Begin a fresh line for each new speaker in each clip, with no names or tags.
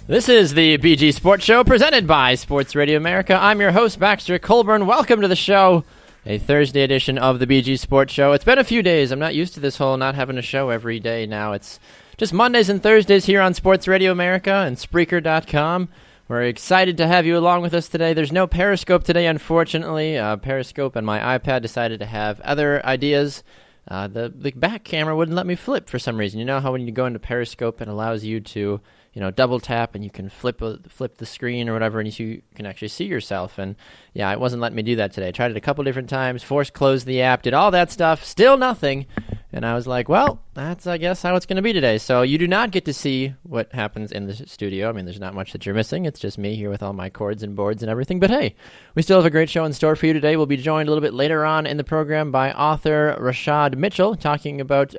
This is the BG Sports Show presented by Sports Radio America. I'm your host, Baxter Colburn. Welcome to the show, a Thursday edition of the BG Sports Show. It's been a few days. I'm not used to this whole not having a show every day now. It's just Mondays and Thursdays here on Sports Radio America and Spreaker.com. We're excited to have you along with us today. There's no Periscope today, unfortunately. Periscope and my iPad decided to have other ideas. The back camera wouldn't let me flip for some reason. You know how when you go into Periscope, it allows you to double tap and you can flip the screen or whatever, and you can actually see yourself. And yeah, it wasn't letting me do that today. I tried it a couple different times, forced closed the app, did all that stuff, still nothing. And I was like, well, that's, I guess, how it's going to be today. So you do not get to see what happens in the studio. I mean, there's not much that you're missing. It's just me here with all my cords and boards and everything. But hey, we still have a great show in store for you today. We'll be joined a little bit later on in the program by author Rashad Mitchell, talking about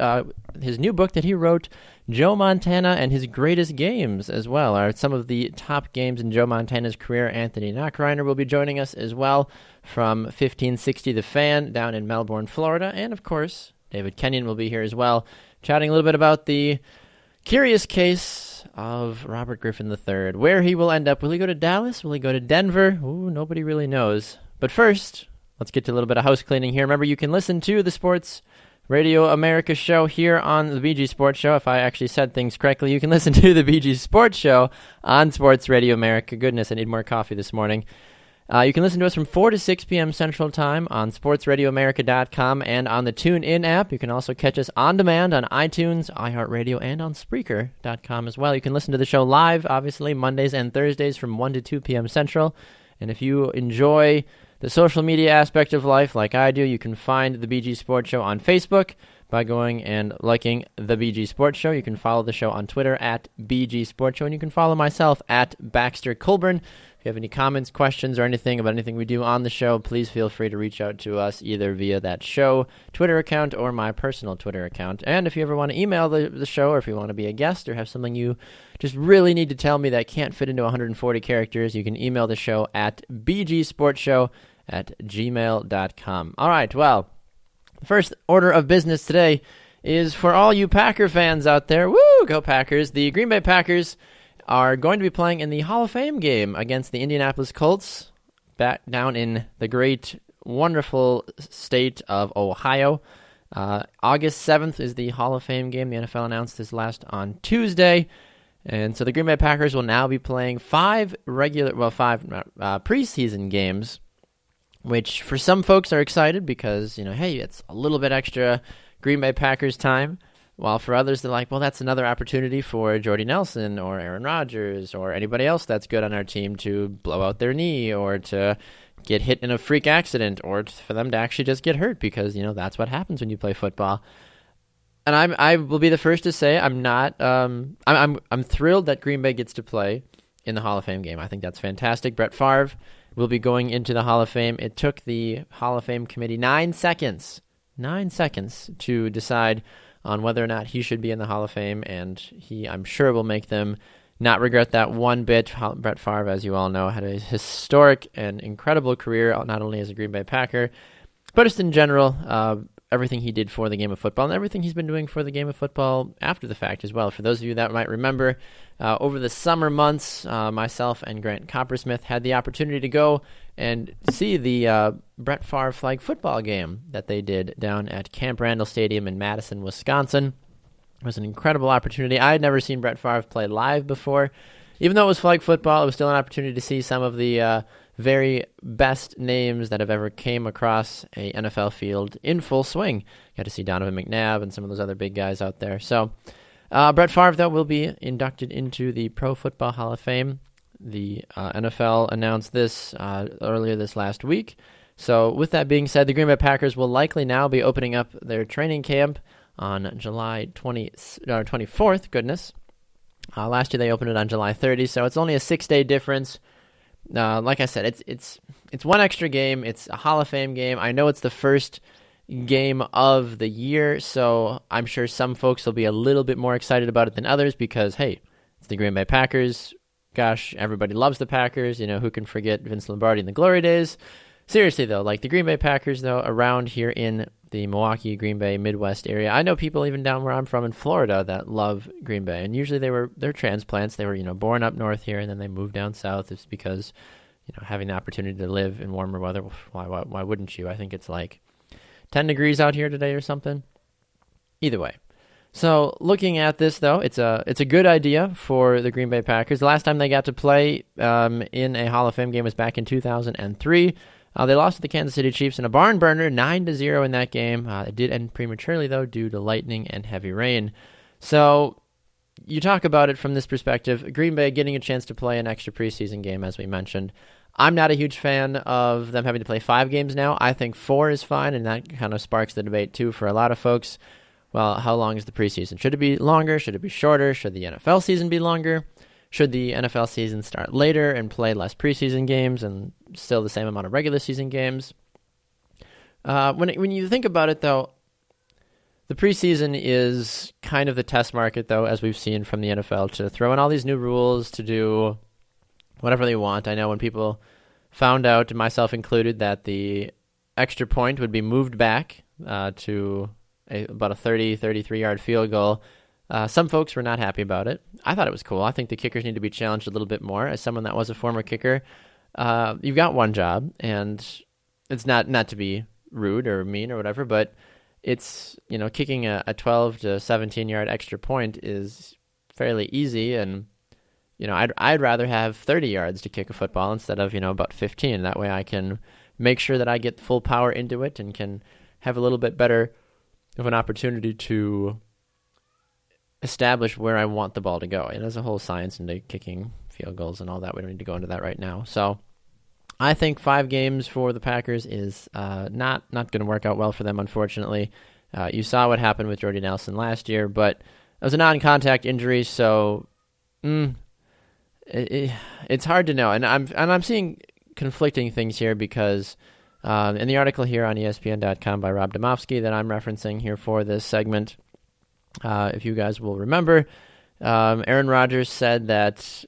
his new book that he wrote, Joe Montana and His Greatest Games, as well, are some of the top games in Joe Montana's career. Anthony Nachereiner will be joining us as well from 1560 The Fan down in Melbourne, Florida. And, of course, David Kenyon will be here as well, chatting a little bit about the curious case of Robert Griffin III. Where he will end up. Will he go to Dallas? Will he go to Denver? Ooh, nobody really knows. But first, let's get to a little bit of house cleaning here. Remember, you can listen to the Sports Radio America show here on the BG Sports Show. If I actually said things correctly, you can listen to the BG Sports Show on Sports Radio America. Goodness, I need more coffee this morning. You can listen to us from 4 to 6 p.m. Central Time on sportsradioamerica.com and on the TuneIn app. You can also catch us on demand on iTunes, iHeartRadio, and on Spreaker.com as well. You can listen to the show live, obviously, Mondays and Thursdays from 1 to 2 p.m. Central. And if you enjoy the social media aspect of life like I do, you can find the BG Sports Show on Facebook by going and liking the BG Sports Show. You can follow the show on Twitter at BG Sports Show, and you can follow myself at Baxter Colburn. If you have any comments, questions, or anything about anything we do on the show, please feel free to reach out to us either via that show Twitter account or my personal Twitter account. And if you ever want to email the show, or if you want to be a guest or have something you just really need to tell me that can't fit into 140 characters, you can email the show at bgsportshow@gmail.com. All right, well, the first order of business today is for all you Packer fans out there. Woo, go Packers. The Green Bay Packers are going to be playing in the Hall of Fame game against the Indianapolis Colts back down in the great, wonderful state of Ohio. August 7th is the Hall of Fame game. The NFL announced this last on Tuesday. And so the Green Bay Packers will now be playing five preseason games, which for some folks are excited because, hey, it's a little bit extra Green Bay Packers time. While for others, they're like, well, that's another opportunity for Jordy Nelson or Aaron Rodgers or anybody else that's good on our team to blow out their knee or to get hit in a freak accident or for them to actually just get hurt because, that's what happens when you play football. And I will be the first to say I'm not. I'm thrilled that Green Bay gets to play in the Hall of Fame game. I think that's fantastic. Brett Favre will be going into the Hall of Fame. It took the Hall of Fame committee 9 seconds to decide on whether or not he should be in the Hall of Fame, and he, I'm sure, will make them not regret that one bit. Brett Favre, as you all know, had a historic and incredible career, not only as a Green Bay Packer, but just in general. Everything he did for the game of football and everything he's been doing for the game of football after the fact as well. For those of you that might remember, over the summer months, myself and Grant Coppersmith had the opportunity to go and see the Brett Favre flag football game that they did down at Camp Randall Stadium in Madison, Wisconsin. It was an incredible opportunity. I had never seen Brett Favre play live before. Even though it was flag football, it was still an opportunity to see some of the very best names that have ever came across a NFL field in full swing. Got to see Donovan McNabb and some of those other big guys out there. So Brett Favre, though, will be inducted into the Pro Football Hall of Fame. The NFL announced this earlier this last week. So with that being said, the Green Bay Packers will likely now be opening up their training camp on July 24th. Goodness. Last year they opened it on July 30th, so it's only a 6-day difference. Like I said, it's one extra game. It's a Hall of Fame game. I know it's the first game of the year, so I'm sure some folks will be a little bit more excited about it than others because, hey, it's the Green Bay Packers. Gosh, everybody loves the Packers. Who can forget Vince Lombardi in the glory days? Seriously, though, like the Green Bay Packers, though, around here in the Milwaukee, Green Bay, Midwest area. I know people even down where I'm from in Florida that love Green Bay, and usually they're transplants. They were born up north here, and then they moved down south. It's because having the opportunity to live in warmer weather. Why wouldn't you? I think it's like 10 degrees out here today or something. Either way. So looking at this, though, it's a good idea for the Green Bay Packers. The last time they got to play in a Hall of Fame game was back in 2003. They lost to the Kansas City Chiefs in a barn burner, 9-0 in that game. It did end prematurely, though, due to lightning and heavy rain. So you talk about it from this perspective, Green Bay getting a chance to play an extra preseason game, as we mentioned. I'm not a huge fan of them having to play 5 games now. I think 4 is fine, and that kind of sparks the debate, too, for a lot of folks. Well, how long is the preseason? Should it be longer? Should it be shorter? Should the NFL season be longer? Should the NFL season start later and play less preseason games and still the same amount of regular season games? When you think about it, though, the preseason is kind of the test market, though, as we've seen from the NFL, to throw in all these new rules, to do whatever they want. I know when people found out, myself included, that the extra point would be moved back to about a 33-yard field goal, some folks were not happy about it. I thought it was cool. I think the kickers need to be challenged a little bit more. As someone that was a former kicker, you've got one job, and it's not to be rude or mean or whatever, but it's, kicking a 12 to 17-yard extra point is fairly easy, and I'd rather have 30 yards to kick a football instead of about 15. That way I can make sure that I get full power into it and can have a little bit better of an opportunity to establish where I want the ball to go. And there's a whole science into kicking field goals and all that. We don't need to go into that right now. So I think 5 games for the Packers is not going to work out well for them, unfortunately. You saw what happened with Jordy Nelson last year, but it was a non-contact injury, so it's hard to know. And I'm seeing conflicting things here because in the article here on ESPN.com by Rob Domofsky that I'm referencing here for this segment, if you guys will remember, Aaron Rodgers said that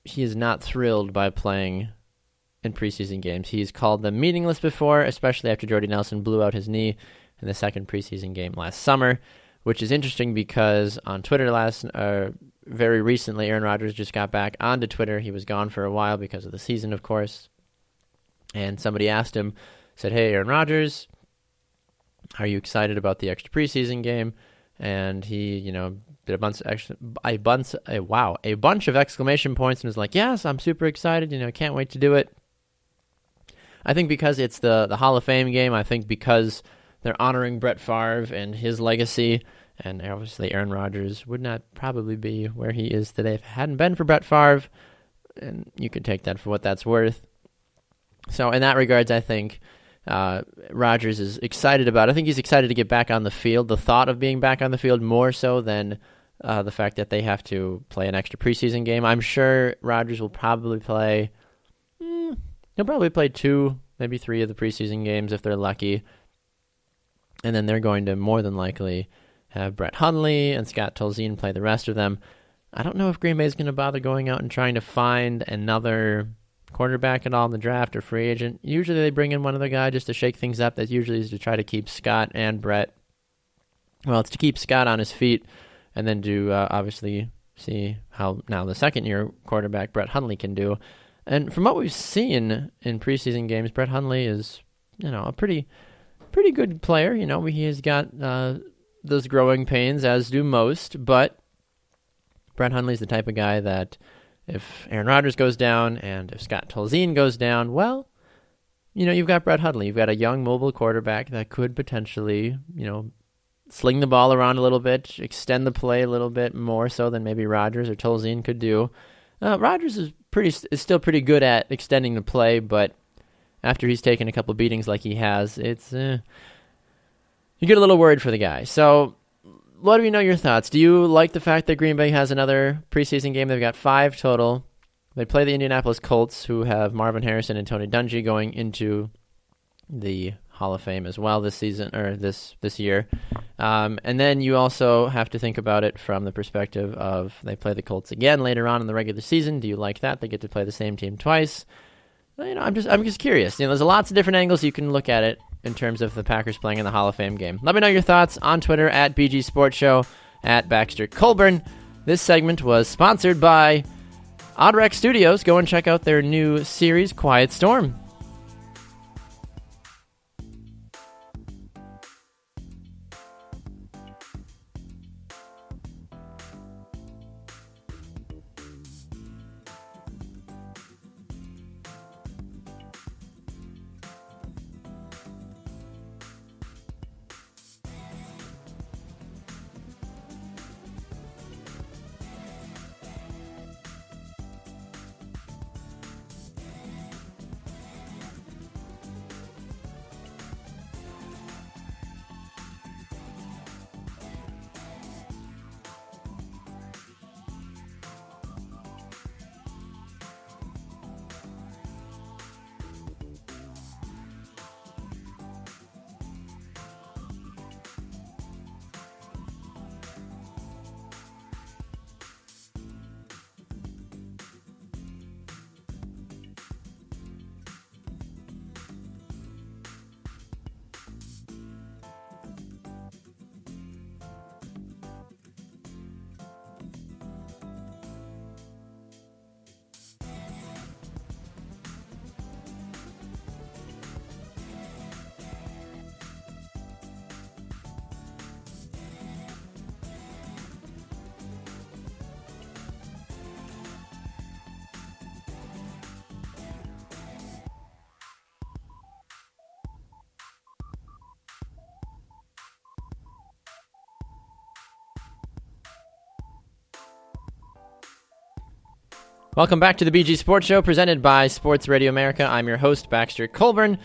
he is not thrilled by playing in preseason games. He's called them meaningless before, especially after Jordy Nelson blew out his knee in the second preseason game last summer, which is interesting because on Twitter very recently, Aaron Rodgers just got back onto Twitter. He was gone for a while because of the season, of course. And somebody asked him, said, "Hey, Aaron Rodgers, are you excited about the extra preseason game?" And he, did a bunch of exclamation points and was like, "Yes, I'm super excited. Can't wait to do it." I think because it's the Hall of Fame game. I think because they're honoring Brett Favre and his legacy, and obviously Aaron Rodgers would not probably be where he is today if it hadn't been for Brett Favre, and you could take that for what that's worth. So in that regards, I think Rodgers is excited about it. I think he's excited to get back on the field. The thought of being back on the field more so than the fact that they have to play an extra preseason game. I'm sure Rodgers will probably play. He'll probably play 2, maybe 3 of the preseason games if they're lucky, and then they're going to more than likely have Brett Hundley and Scott Tolzien play the rest of them. I don't know if Green Bay is going to bother going out and trying to find another quarterback at all in the draft or free agent. Usually they bring in one other guy just to shake things up. That usually is to try to keep Scott and Brett. Well, it's to keep Scott on his feet and then to obviously see how now the second-year quarterback Brett Hundley can do. And from what we've seen in preseason games, Brett Hundley is, a pretty good player. He has got those growing pains, as do most, but Brett Hundley's the type of guy that if Aaron Rodgers goes down and if Scott Tolzien goes down, well, you've got Brett Hundley. You've got a young mobile quarterback that could potentially, sling the ball around a little bit, extend the play a little bit more so than maybe Rodgers or Tolzien could do. Rodgers is still pretty good at extending the play, but after he's taken a couple beatings like he has, it's you get a little worried for the guy. So let me know your thoughts. Do you like the fact that Green Bay has another preseason game? They've got 5 total. They play the Indianapolis Colts, who have Marvin Harrison and Tony Dungy going into the Hall of Fame as well this season or this year. And then you also have to think about it from the perspective of they play the Colts again later on in the regular season. Do you like that? They get to play the same team twice. I'm just curious. There's lots of different angles you can look at it. in terms of the Packers playing in the Hall of Fame game. Let me know your thoughts on Twitter at BG Sports Show, at Baxter Colburn. This segment was sponsored by Oddrec Studios. Go and check out their new series, Quiet Storm. Welcome back to the BG Sports Show, presented by Sports Radio America. I'm your host, Baxter Colburn.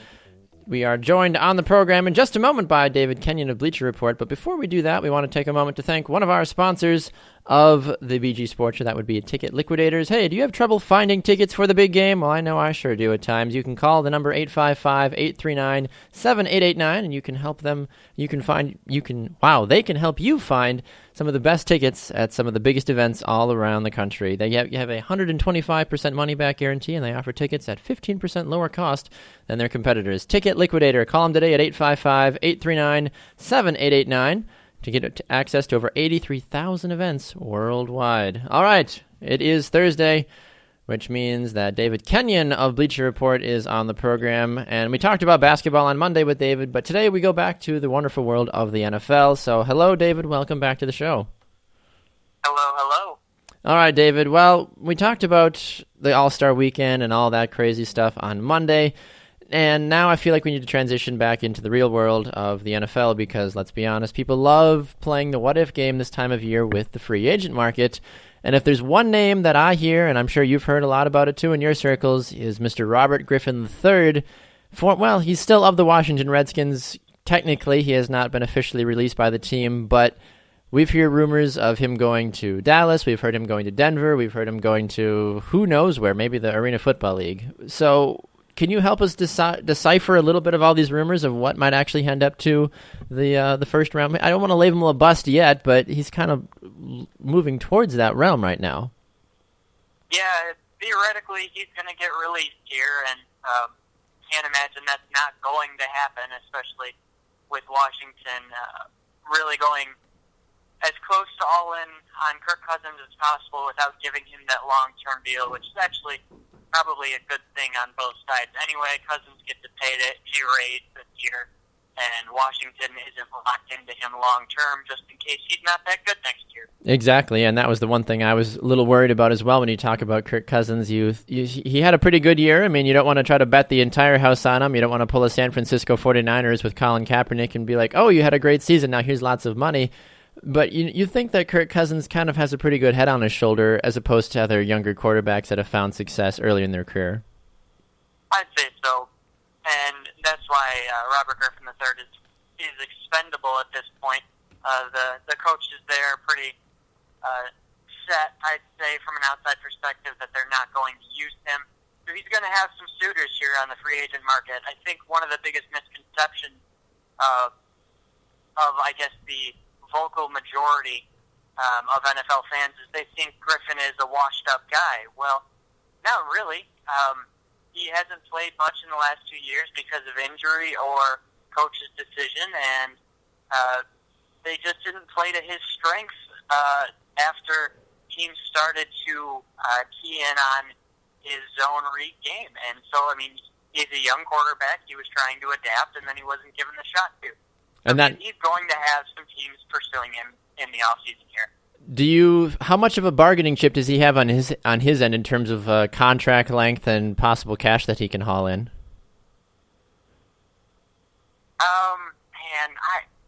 We are joined on the program in just a moment by David Kenyon of Bleacher Report. But before we do that, we want to take a moment to thank one of our sponsors of the BG Sports Show. That would be Ticket Liquidators. Hey, do you have trouble finding tickets for the big game? Well, I know I sure do at times. You can call the number 855-839-7889, and you can help them. They can help you find some of the best tickets at some of the biggest events all around the country. You have a 125% money-back guarantee, and they offer tickets at 15% lower cost than their competitors. Ticket Liquidator. Call them today at 855-839-7889 to get access to over 83,000 events worldwide. All right, it is Thursday, which means that David Kenyon of Bleacher Report is on the program. And we talked about basketball on Monday with David, but today we go back to the wonderful world of the NFL. So hello, David. Welcome back to the show.
Hello.
All right, David. Well, we talked about the All-Star Weekend and all that crazy stuff on Monday. And now I feel like we need to transition back into the real world of the NFL because, let's be honest, people love playing the what-if game this time of year with the free agent market. And if there's one name that I hear, and I'm sure you've heard a lot about it too in your circles, is Mr. Robert Griffin III. He's still of the Washington Redskins. Technically, he has not been officially released by the team, but we've heard rumors of him going to Dallas. We've heard him going to Denver. We've heard him going to who knows where, maybe the Arena Football League. So can you help us decipher a little bit of all these rumors of what might actually end up to the first round? I don't want to label him a bust yet, but he's kind of moving towards that realm right now.
Yeah, theoretically he's going to get released here, and can't imagine that's not going to happen, especially with Washington really going as close to all in on Kirk Cousins as possible without giving him that long-term deal, which is actually probably a good thing on both sides. Anyway, Cousins gets a pay raise this year, and Washington isn't locked into him long-term just in case he's not that good next year.
Exactly, and that was the one thing I was a little worried about as well when you talk about Kirk Cousins. He had a pretty good year. I mean, you don't want to try to bet the entire house on him. You don't want to pull a San Francisco 49ers with Colin Kaepernick and be like, oh, you had a great season, now here's lots of money. But you think that Kirk Cousins kind of has a pretty good head on his shoulder as opposed to other younger quarterbacks that have found success early in their career?
I'd say so. And that's why Robert Griffin III is expendable at this point. The coaches there are pretty set, I'd say, from an outside perspective, that they're not going to use him. So he's going to have some suitors here on the free agent market. I think one of the biggest misconceptions of I guess, the vocal majority of NFL fans is they think Griffin is a washed-up guy. Well, not really. He hasn't played much in the last 2 years because of injury or coach's decision, and they just didn't play to his strengths after teams started to key in on his zone read game. And so, I mean, he's a young quarterback. He was trying to adapt, and then he wasn't given the shot to.
And that
he's going to have some teams pursuing him in the offseason here.
How much of a bargaining chip does he have on his end in terms of contract length and possible cash that he can haul in?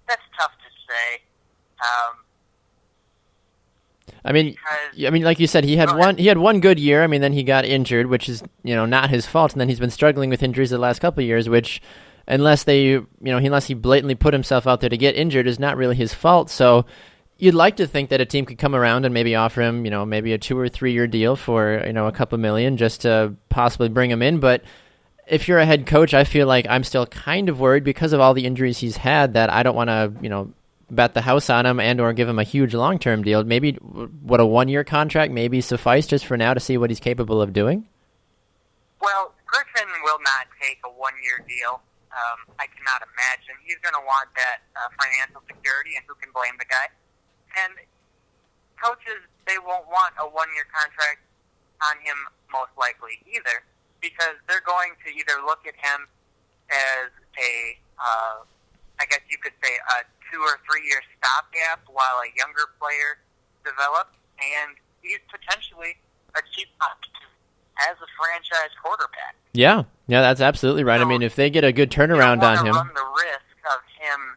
That's tough to say.
I mean, like you said, he had one good year. I mean, then he got injured, which is not his fault, and then he's been struggling with injuries the last couple of years, which, unless he blatantly put himself out there to get injured, is not really his fault. So you'd like to think that a team could come around and maybe offer him, maybe a 2 or 3 year deal for a couple million just to possibly bring him in. But if you're a head coach, I feel like I'm still kind of worried because of all the injuries he's had that I don't want to bet the house on him and or give him a huge long-term deal. Maybe what a 1 year contract maybe suffice just for now to see what he's capable of doing?
Well, Griffin will not take a 1 year deal. I cannot imagine. He's going to want that financial security, and who can blame the guy? And coaches, they won't want a 1 year contract on him most likely either, because they're going to either look at him as I guess you could say a 2 or 3 year stopgap while a younger player develops, and he's potentially a cheap option as a franchise quarterback.
Yeah, that's absolutely right.
So,
I mean, if they get a good turnaround on him,
run the risk of him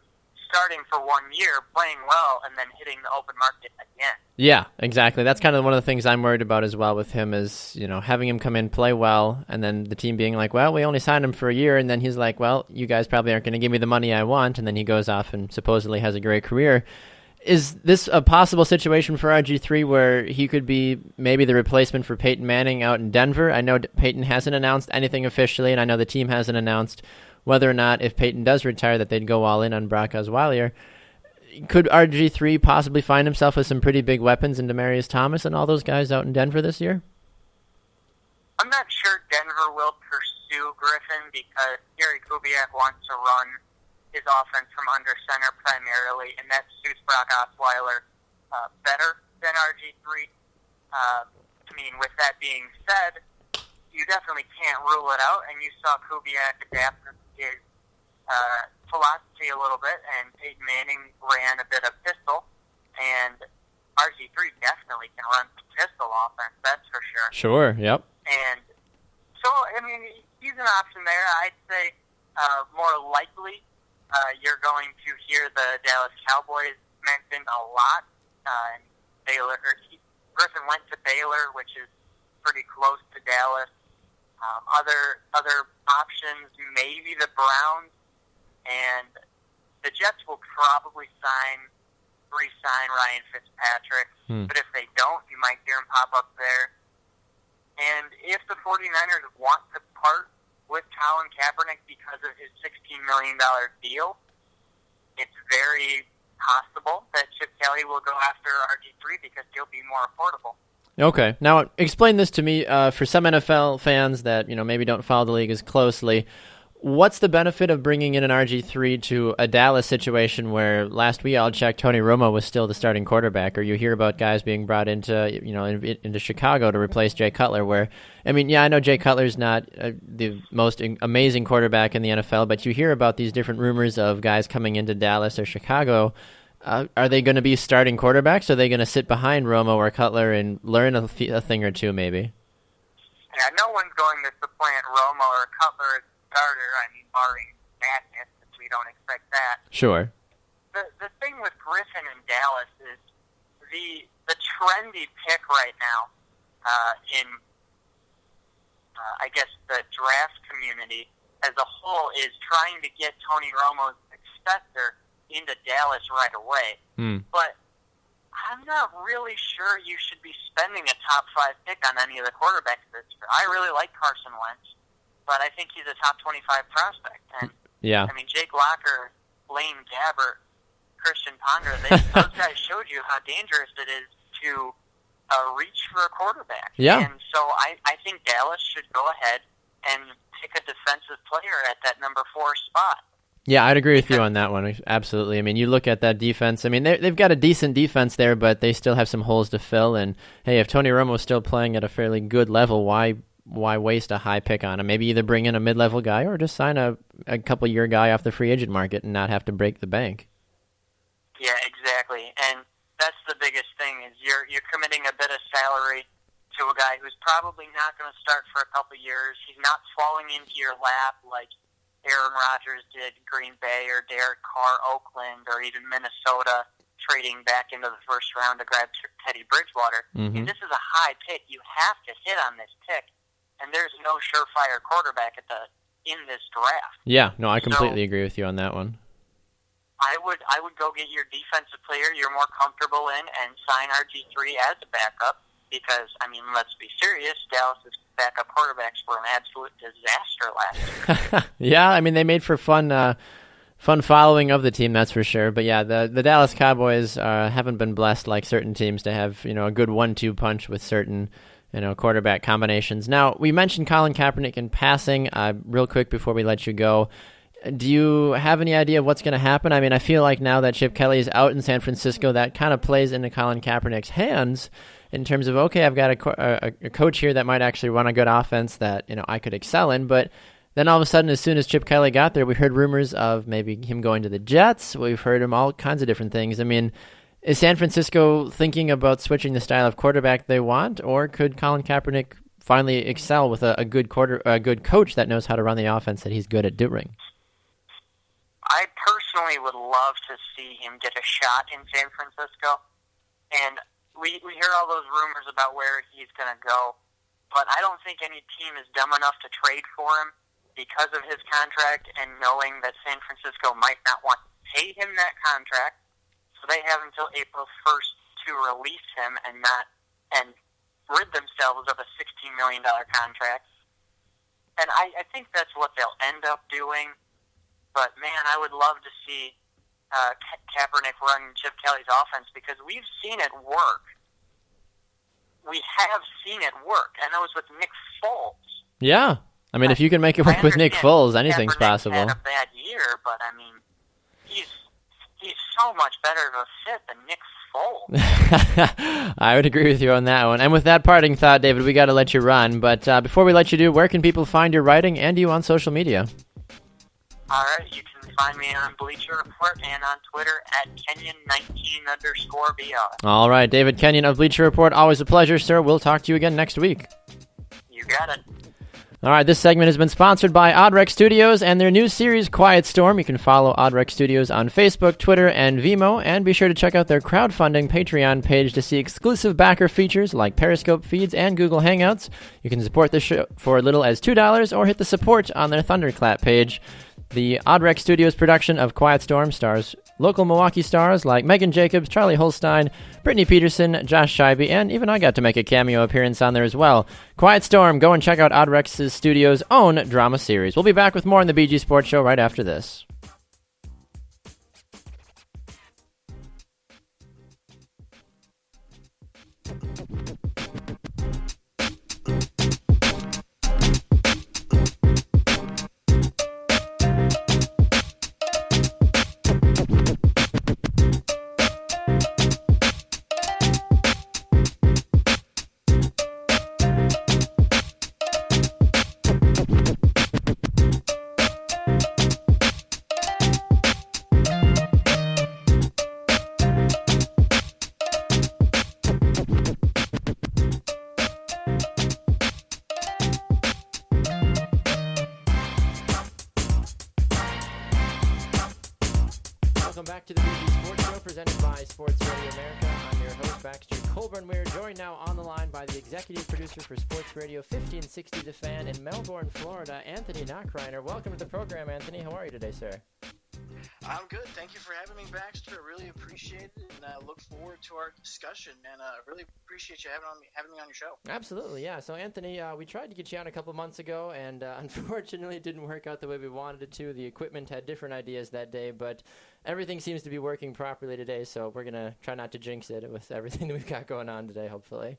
starting for 1 year, playing well, and then hitting the open market again.
Yeah, exactly. That's kind of one of the things I'm worried about as well with him is, having him come in, play well, and then the team being like, well, we only signed him for a year, and then he's like, well, you guys probably aren't going to give me the money I want, and then he goes off and supposedly has a great career. Is this a possible situation for RG3 where he could be maybe the replacement for Peyton Manning out in Denver? I know Peyton hasn't announced anything officially, and I know the team hasn't announced whether or not, if Peyton does retire, that they'd go all in on Brock Osweiler. Could RG3 possibly find himself with some pretty big weapons in Demaryius Thomas and all those guys out in Denver this year?
I'm not sure Denver will pursue Griffin because Gary Kubiak wants to run his offense from under center primarily, and that suits Brock Osweiler better than RG3. With that being said, you definitely can't rule it out, and you saw Kubiak adapt his philosophy a little bit, and Peyton Manning ran a bit of pistol, and RG3 definitely can run some pistol offense, that's for sure.
Sure, yep.
And so, he's an option there. I'd say more likely you're going to hear the Dallas Cowboys mentioned a lot. Griffin went to Baylor, which is pretty close to Dallas. Other options, maybe the Browns, and the Jets will probably re-sign Ryan Fitzpatrick. But if they don't, you might hear him pop up there. And if the 49ers want to part with Colin Kaepernick because of his $16 million deal, it's very possible that Chip Kelly will go after RG3 because he'll be more affordable.
Okay. Now, explain this to me for some NFL fans that maybe don't follow the league as closely. What's the benefit of bringing in an RG3 to a Dallas situation where last we all checked, Tony Romo was still the starting quarterback, or you hear about guys being brought into into Chicago to replace Jay Cutler? Where I know Jay Cutler's not the most amazing quarterback in the NFL, but you hear about these different rumors of guys coming into Dallas or Chicago. Are they going to be starting quarterbacks? Or are they going to sit behind Romo or Cutler and learn a thing or two, maybe?
Yeah, no one's going to supplant Romo or Cutler as starter. Barring madness, since we don't expect that.
Sure.
The thing with Griffin in Dallas is the trendy pick right now in I guess the draft community as a whole is trying to get Tony Romo's successor into Dallas right away. But I'm not really sure you should be spending a top 5 pick on any of the quarterbacks this year. I really like Carson Wentz, but I think he's a top 25 prospect. And
yeah,
Jake Locker, Blaine Gabbert, Christian Ponder, those guys showed you how dangerous it is to reach for a quarterback.
Yeah.
And so I think Dallas should go ahead and pick a defensive player at that number 4 spot.
Yeah, I'd agree with you on that one. Absolutely. I mean, you look at that defense. I mean, they've got a decent defense there, but they still have some holes to fill. And hey, if Tony Romo's still playing at a fairly good level, why waste a high pick on him? Maybe either bring in a mid-level guy or just sign a couple-year guy off the free agent market and not have to break the bank.
Yeah, exactly. And that's the biggest thing is you're committing a bit of salary to a guy who's probably not going to start for a couple years. He's not falling into your lap like Aaron Rodgers did Green Bay or Derek Carr Oakland or even Minnesota trading back into the first round to grab Teddy Bridgewater.
Mm-hmm.
And this is a high pick. You have to hit on this pick. And there's no surefire quarterback in this draft.
Yeah, no, I completely agree with you on that one.
I would go get your defensive player you're more comfortable in and sign RG3 as a backup because, I mean, let's be serious, Dallas's backup quarterbacks were an absolute disaster last year.
Yeah, I mean, they made for fun following of the team, that's for sure. But yeah, the Dallas Cowboys haven't been blessed like certain teams to have, a good 1-2 punch with certain quarterback combinations. Now, we mentioned Colin Kaepernick in passing. Real quick before we let you go, do you have any idea of what's going to happen? I mean, I feel like now that Chip Kelly is out in San Francisco, that kind of plays into Colin Kaepernick's hands in terms of, okay, I've got a coach here that might actually run a good offense that I could excel in. But then all of a sudden, as soon as Chip Kelly got there, we heard rumors of maybe him going to the Jets. We've heard him all kinds of different things. I mean, is San Francisco thinking about switching the style of quarterback they want, or could Colin Kaepernick finally excel with a good coach that knows how to run the offense that he's good at doing?
I personally would love to see him get a shot in San Francisco, and we hear all those rumors about where he's going to go, but I don't think any team is dumb enough to trade for him because of his contract and knowing that San Francisco might not want to pay him that contract, so they have until April 1st to release him and rid themselves of a $16 million contract. And I think that's what they'll end up doing. But, man, I would love to see Kaepernick run Chip Kelly's offense because we've seen it work. We have seen it work, and that was with Nick Foles.
Yeah. I mean, if you can make it work with Nick Foles, anything's possible.
Kaepernick had a bad year, but, I mean, he's so much better of a fit than Nick Foles.
I would agree with you on that one. And with that parting thought, David, we got to let you run. But before we let you do, where can people find your writing and you on social media?
All right, you can find me on Bleacher Report and on Twitter at Kenyon19_BR.
All right, David Kenyon of Bleacher Report. Always a pleasure, sir. We'll talk to you again next week.
You got it.
All right, this segment has been sponsored by Oddrec Studios and their new series, Quiet Storm. You can follow Oddrec Studios on Facebook, Twitter, and Vimeo, and be sure to check out their crowdfunding Patreon page to see exclusive backer features like Periscope feeds and Google Hangouts. You can support the show for as little as $2 or hit the support on their Thunderclap page. The Oddrec Studios production of Quiet Storm stars local Milwaukee stars like Megan Jacobs, Charlie Holstein, Brittany Peterson, Josh Scheibe, and even I got to make a cameo appearance on there as well. Quiet Storm, go and check out Oddrec's studio's own drama series. We'll be back with more on the BG Sports Show right after this. Welcome back to the BG Sports Show presented by Sports Radio America. I'm your host, Baxter Colburn. We are joined now on the line by the executive producer for Sports Radio 1560 The Fan in Melbourne, Florida, Anthony Nachereiner. Welcome to the program, Anthony. How are you today, sir?
I'm good. Thank you for having me, Baxter. I really appreciate it, and I look forward to our discussion. And I really appreciate you having me on your show.
Absolutely, yeah. So, Anthony, we tried to get you on a couple months ago, and unfortunately it didn't work out the way we wanted it to. The equipment had different ideas that day, but everything seems to be working properly today, so we're going to try not to jinx it with everything that we've got going on today, hopefully.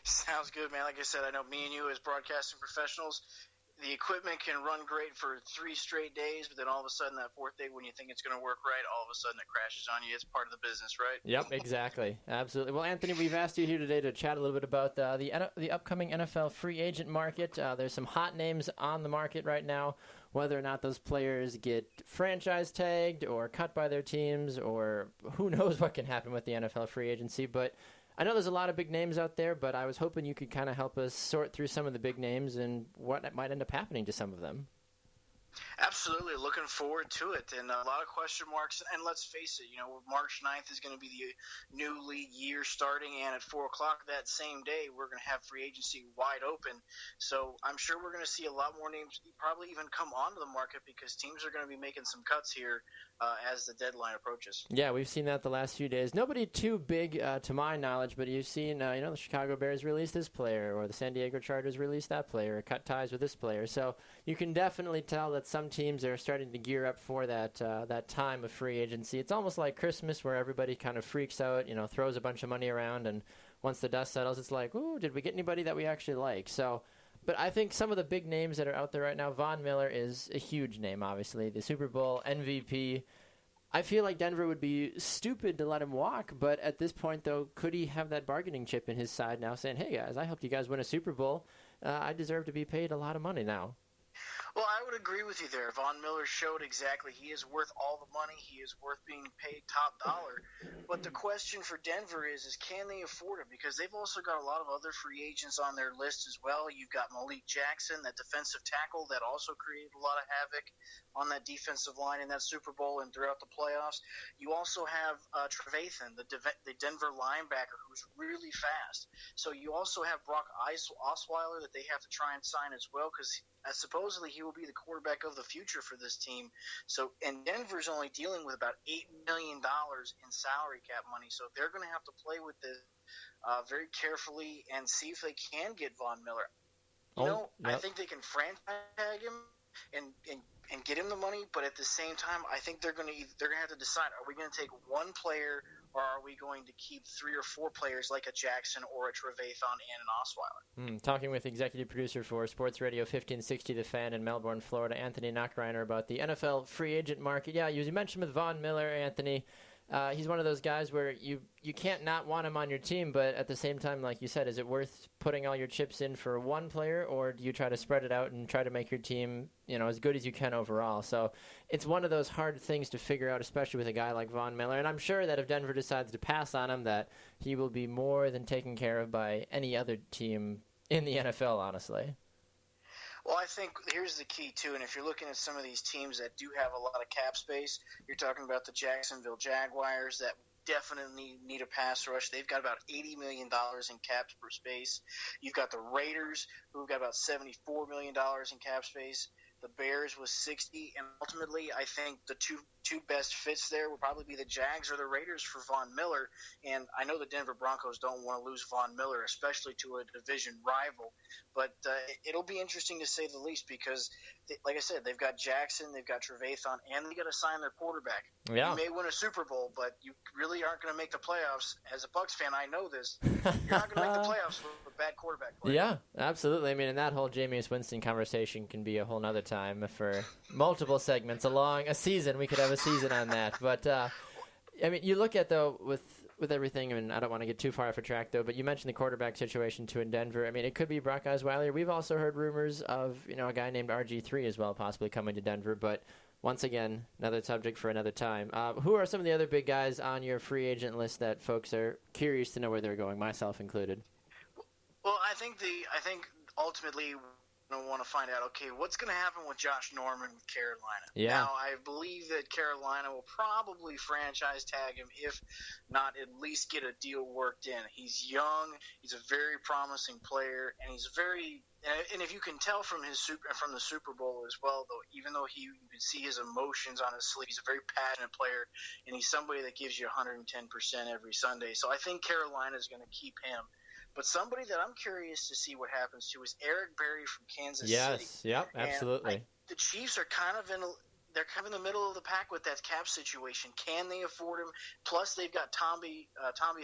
Sounds good, man. Like I said, I know me and you as broadcasting professionals, the equipment can run great for 3 straight days, but then all of a sudden that 4th day when you think it's going to work right, all of a sudden it crashes on you. It's part of the business, right?
Yep, exactly. Absolutely. Well, Anthony, we've asked you here today to chat a little bit about the upcoming NFL free agent market. There's some hot names on the market right now. Whether or not those players get franchise tagged or cut by their teams, or who knows what can happen with the NFL free agency, but I know there's a lot of big names out there, but I was hoping you could kind of help us sort through some of the big names and what might end up happening to some of them.
Absolutely. Looking forward to it. And a lot of question marks. And let's face it, March 9th is going to be the new league year starting. And at 4 o'clock that same day, we're going to have free agency wide open. So I'm sure we're going to see a lot more names probably even come onto the market because teams are going to be making some cuts here as the deadline approaches.
Yeah, we've seen that the last few days. Nobody too big to my knowledge, but you've seen, the Chicago Bears release this player, or the San Diego Chargers release that player, or cut ties with this player. So you can definitely tell that some teams are starting to gear up for that time of free agency. It's almost like Christmas, where everybody kind of freaks out, throws a bunch of money around, and once the dust settles, it's like, ooh, did we get anybody that we actually like? So, but I think some of the big names that are out there right now, Von Miller is a huge name, obviously, the Super Bowl MVP. I feel like Denver would be stupid to let him walk, but at this point, though, could he have that bargaining chip in his side now, saying, hey, guys, I helped you guys win a Super Bowl. I deserve to be paid a lot of money now.
Well, I would agree with you there. Von Miller showed exactly he is worth all the money. He is worth being paid top dollar. But the question for Denver is can they afford it? Because they've also got a lot of other free agents on their list as well. You've got Malik Jackson, that defensive tackle that also created a lot of havoc on that defensive line in that Super Bowl and throughout the playoffs. You also have Trevathan, the Denver linebacker, who's really fast. So you also have Brock Osweiler that they have to try and sign as well, because supposedly he will be the quarterback of the future for this team. So, and Denver's only dealing with about $8 million in salary cap money. So they're going to have to play with this very carefully and see if they can get Von Miller. Yep. I think they can franchise tag him and get him the money, but at the same time, I think they're going to have to decide: are we going to take one player, or are we going to keep 3 or 4 players like a Jackson or a Trevathan and an Osweiler?
Talking with executive producer for Sports Radio 1560 The Fan in Melbourne, Florida, Anthony Nachereiner, about the NFL free agent market. Yeah, you mentioned with Von Miller, Anthony. He's one of those guys where you can't not want him on your team, but at the same time, like you said, is it worth putting all your chips in for one player, or do you try to spread it out and try to make your team, as good as you can overall? So it's one of those hard things to figure out, especially with a guy like Von Miller. And I'm sure that if Denver decides to pass on him, that he will be more than taken care of by any other team in the NFL, honestly.
Well, I think here's the key, too, and if you're looking at some of these teams that do have a lot of cap space, you're talking about the Jacksonville Jaguars that definitely need a pass rush. They've got about $80 million in cap space. You've got the Raiders, who've got about $74 million in cap space. The Bears was 60, and ultimately I think the two best fits there would probably be the Jags or the Raiders for Von Miller. And I know the Denver Broncos don't want to lose Von Miller, especially to a division rival. But it'll be interesting to say the least because, like I said, they've got Jackson, they've got Trevathan, and they got to sign their quarterback.
Yeah.
You may win a Super Bowl, but you really aren't going to make the playoffs. As a Bucs fan, I know this. You're not going to make the playoffs with a bad quarterback play.
Yeah, absolutely. I mean, and that whole Jameis Winston conversation can be a whole nother time for multiple segments along a season. We could have a season on that. But, I mean, you look at, though, with everything, and I don't want to get too far off a track, though, but you mentioned the quarterback situation, too, in Denver. I mean, it could be Brock Osweiler. We've also heard rumors of, a guy named RG3 as well possibly coming to Denver. But, once again, another subject for another time. Who are some of the other big guys on your free agent list that folks are curious to know where they're going, myself included?
Well, I think ultimately I want to find out, okay, what's going to happen with Josh Norman with Carolina?
Yeah.
Now, I believe that Carolina will probably franchise tag him, if not at least get a deal worked in. He's young, he's a very promising player, and he's and if you can tell from the Super Bowl as well, though, even though you can see his emotions on his sleeve, he's a very passionate player, and he's somebody that gives you 110% every Sunday. So I think Carolina is going to keep him. But somebody that I'm curious to see what happens to is Eric Berry from Kansas City.
Yes, yep, absolutely.
The Chiefs are kind of in the middle of the pack with that cap situation. Can they afford him? Plus, they've got Tommy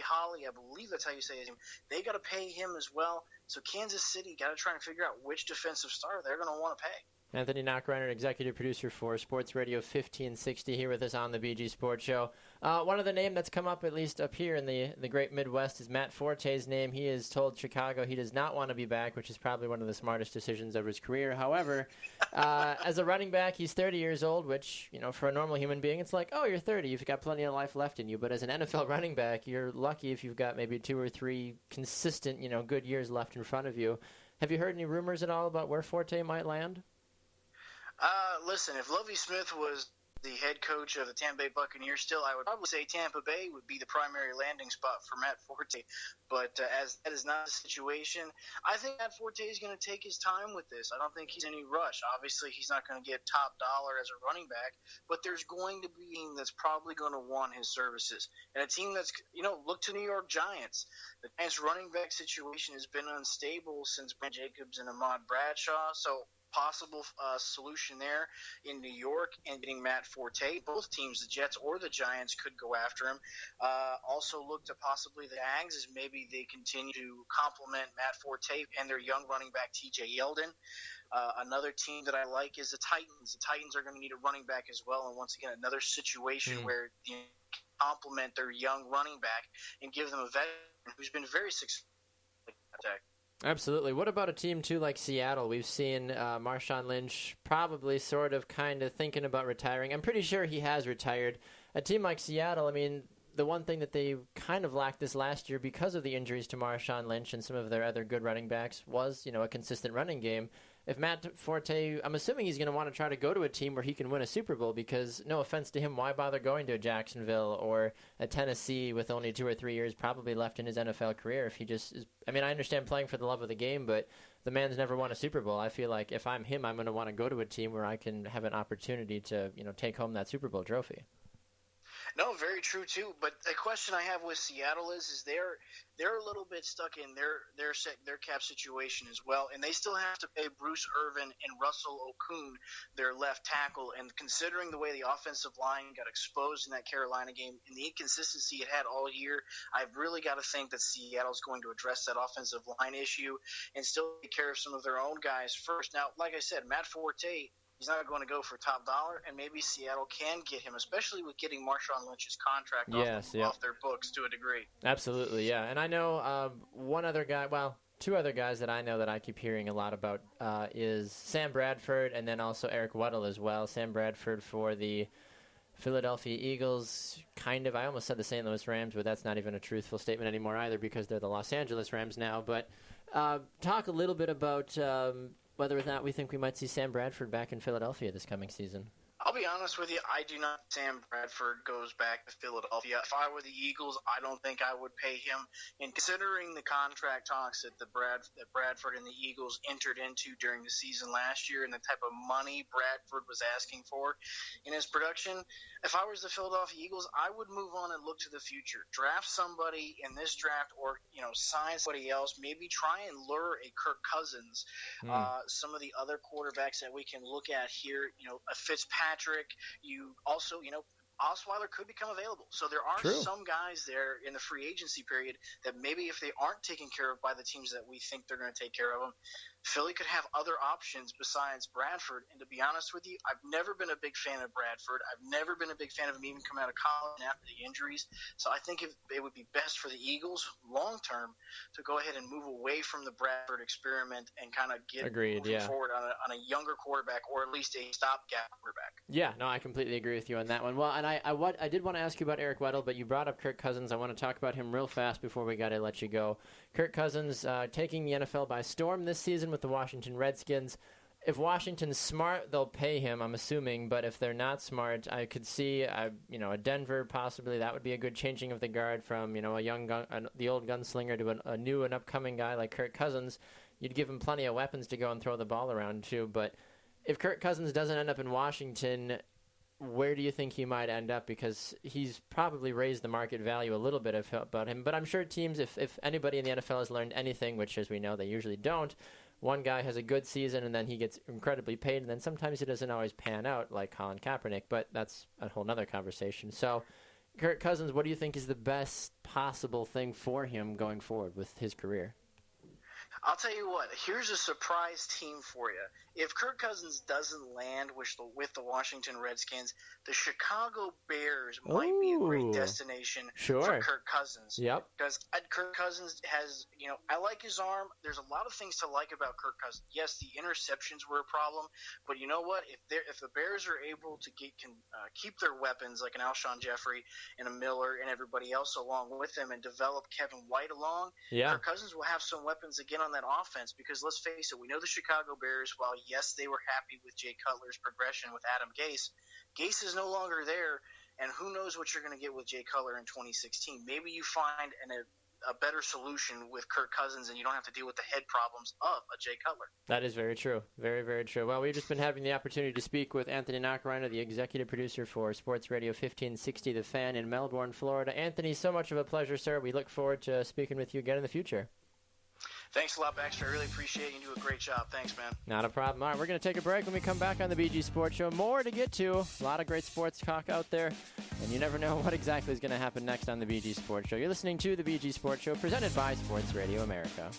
Holly, I believe that's how you say his name. They got to pay him as well. So Kansas City got to try and figure out which defensive star they're going to want to pay.
Anthony Nachereiner, executive producer for Sports Radio 1560, here with us on the BG Sports Show. One of the names that's come up, at least up here in the great Midwest, is Matt Forte's name. He has told Chicago he does not want to be back, which is probably one of the smartest decisions of his career. However, as a running back, he's 30 years old, which, for a normal human being, it's like, oh, you're 30, you've got plenty of life left in you. But as an NFL running back, you're lucky if you've got maybe 2 or 3 consistent, good years left in front of you. Have you heard any rumors at all about where Forte might land?
Listen, if Lovie Smith was the head coach of the Tampa Bay Buccaneers still, I would probably say Tampa Bay would be the primary landing spot for Matt Forte. But as that is not the situation, I think Matt Forte is going to take his time with this. I don't think he's in any rush. Obviously, he's not going to get top dollar as a running back, but there's going to be a team that's probably going to want his services. And a team that's, look to New York Giants. The Giants running back situation has been unstable since Brent Jacobs and Ahmad Bradshaw, so possible solution there in New York and getting Matt Forte. Both teams, the Jets or the Giants, could go after him. Also look to possibly the Jags as maybe they continue to complement Matt Forte and their young running back TJ Yeldon. Another team that I like is the Titans. The Titans are going to need a running back as well, and once again, another situation where they complement their young running back and give them a veteran who's been very successful.
Absolutely. What about a team, too, like Seattle? We've seen Marshawn Lynch probably sort of kind of thinking about retiring. I'm pretty sure he has retired. A team like Seattle, the one thing that they kind of lacked this last year because of the injuries to Marshawn Lynch and some of their other good running backs was, a consistent running game. If Matt Forte, I'm assuming he's going to want to try to go to a team where he can win a Super Bowl because, no offense to him, why bother going to a Jacksonville or a Tennessee with only 2 or 3 years probably left in his NFL career if he just is, I understand playing for the love of the game, but the man's never won a Super Bowl. I feel like if I'm him, I'm going to want to go to a team where I can have an opportunity to, take home that Super Bowl trophy.
No, very true too. But the question I have with Seattle is they're a little bit stuck in their cap situation as well, and they still have to pay Bruce Irvin and Russell Okung, their left tackle. And considering the way the offensive line got exposed in that Carolina game and the inconsistency it had all year, I've really got to think that Seattle's going to address that offensive line issue and still take care of some of their own guys first. Now, like I said, Matt Forte, he's not going to go for top dollar, and maybe Seattle can get him, especially with getting Marshawn Lynch's contract off their books to a degree.
Absolutely, yeah. And I know two other guys that I know that I keep hearing a lot about is Sam Bradford and then also Eric Weddle as well. Sam Bradford for the Philadelphia Eagles, I almost said the St. Louis Rams, but that's not even a truthful statement anymore either because they're the Los Angeles Rams now. But talk a little bit about whether or not we think we might see Sam Bradford back in Philadelphia this coming season.
I'll be honest with you, I do not think Sam Bradford goes back to Philadelphia. If I were the Eagles, I don't think I would pay him. And considering the contract talks that Bradford and the Eagles entered into during the season last year and the type of money Bradford was asking for in his production, if I was the Philadelphia Eagles, I would move on and look to the future. Draft somebody in this draft or, sign somebody else. Maybe try and lure a Kirk Cousins. Some of the other quarterbacks that we can look at here, a Fitzpatrick. You also, Osweiler could become available. So there are some guys there in the free agency period that maybe if they aren't taken care of by the teams that we think they're going to take care of them, Philly could have other options besides Bradford. And to be honest with you, I've never been a big fan of Bradford. I've never been a big fan of him even coming out of college after the injuries. So I think it would be best for the Eagles long term to go ahead and move away from the Bradford experiment and kind of get moving forward on a younger quarterback or at least a stopgap quarterback.
Yeah, no, I completely agree with you on that one. Well, and I did want to ask you about Eric Weddle, but you brought up Kirk Cousins. I want to talk about him real fast before we got to let you go. Kirk Cousins taking the NFL by storm this season with the Washington Redskins. If Washington's smart, they'll pay him, I'm assuming. But if they're not smart, I could see, a Denver possibly. That would be a good changing of the guard from, the old gunslinger to a new and upcoming guy like Kirk Cousins. You'd give him plenty of weapons to go and throw the ball around too. But if Kirk Cousins doesn't end up in Washington, where do you think he might end up? Because he's probably raised the market value a little bit about him. But I'm sure teams, if anybody in the NFL has learned anything, which as we know they usually don't, one guy has a good season and then he gets incredibly paid, and then sometimes it doesn't always pan out like Colin Kaepernick, but that's a whole nother conversation. So Kirk Cousins, what do you think is the best possible thing for him going forward with his career?
I'll tell you what, here's a surprise team for you. If Kirk Cousins doesn't land with the Washington Redskins, the Chicago Bears might be a great destination for Kirk Cousins.
Yep.
Because Kirk Cousins has, I like his arm. There's a lot of things to like about Kirk Cousins. Yes, the interceptions were a problem, but you know what? If the Bears are able to keep their weapons like an Alshon Jeffrey and a Miller and everybody else along with them and develop Kevin White along, Kirk Cousins will have some weapons again on that offense, because let's face it, we know the Chicago Bears, while yes, they were happy with Jay Cutler's progression with Adam Gase is no longer there, and who knows what you're going to get with Jay Cutler in 2016. Maybe you find a better solution with Kirk Cousins, and you don't have to deal with the head problems of a Jay Cutler.
That is very true. Very, very true. Well, we've just been having the opportunity to speak with Anthony Nachereiner, the executive producer for Sports Radio 1560 The Fan in Melbourne, Florida. Anthony, so much of a pleasure, sir. We look forward to speaking with you again in the future.
Thanks a lot, Baxter. I really appreciate it. You do a great job. Thanks, man.
Not a problem. All right, we're going to take a break. When we come back on the BG Sports Show, more to get to. A lot of great sports talk out there, and you never know what exactly is going to happen next on the BG Sports Show. You're listening to the BG Sports Show, presented by Sports Radio America.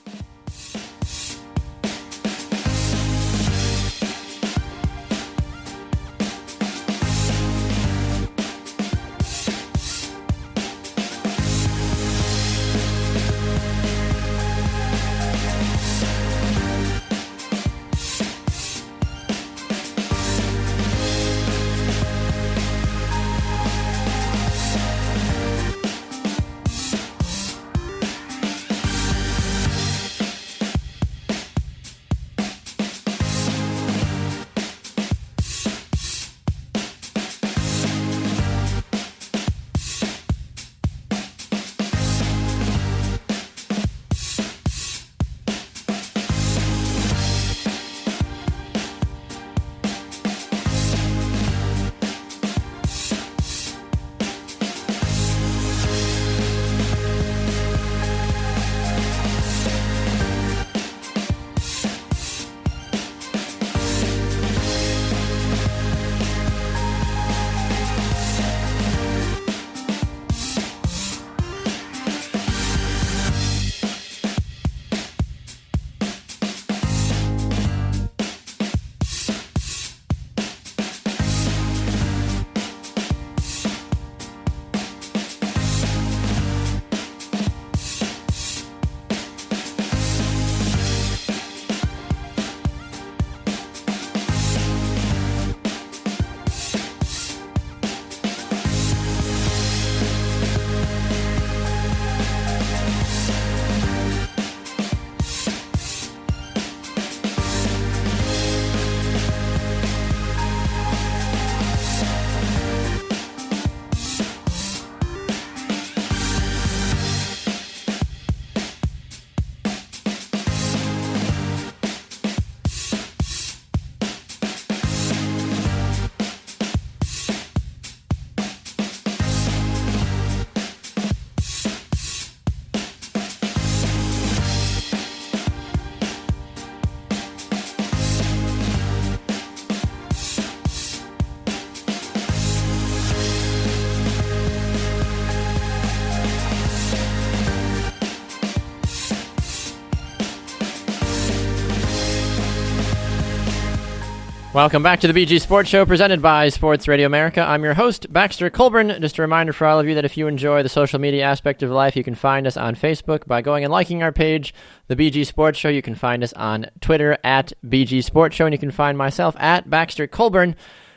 Welcome back to the BG Sports Show, presented by Sports Radio America. I'm your host, Baxter Colburn. Just a reminder for all of you that if you enjoy the social media aspect of life, you can find us on Facebook by going and liking our page, The BG Sports Show. You can find us on Twitter at BG Sports Show, and you can find myself at Baxter Colburn.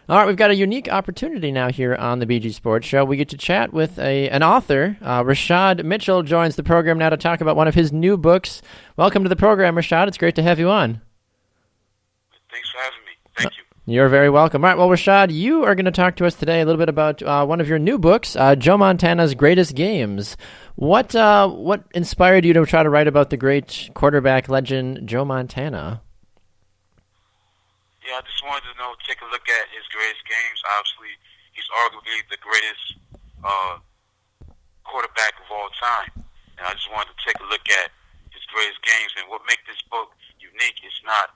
All right, we've got a unique opportunity now here on the BG Sports Show. We get to chat with an author. Rashad Mitchell joins the program now to talk about one of his new books. Welcome to the program, Rashad. It's great to have you on.
Thanks for having me. Thank you.
You're very welcome. All right, well, Rashad, you are going to talk to us today a little bit about one of your new books, Joe Montana's Greatest Games. What inspired you to try to write about the great quarterback legend, Joe Montana?
Yeah, I just wanted to take a look at his greatest games. Obviously, he's arguably the greatest quarterback of all time. And I just wanted to take a look at his greatest games. And what makes this book unique is not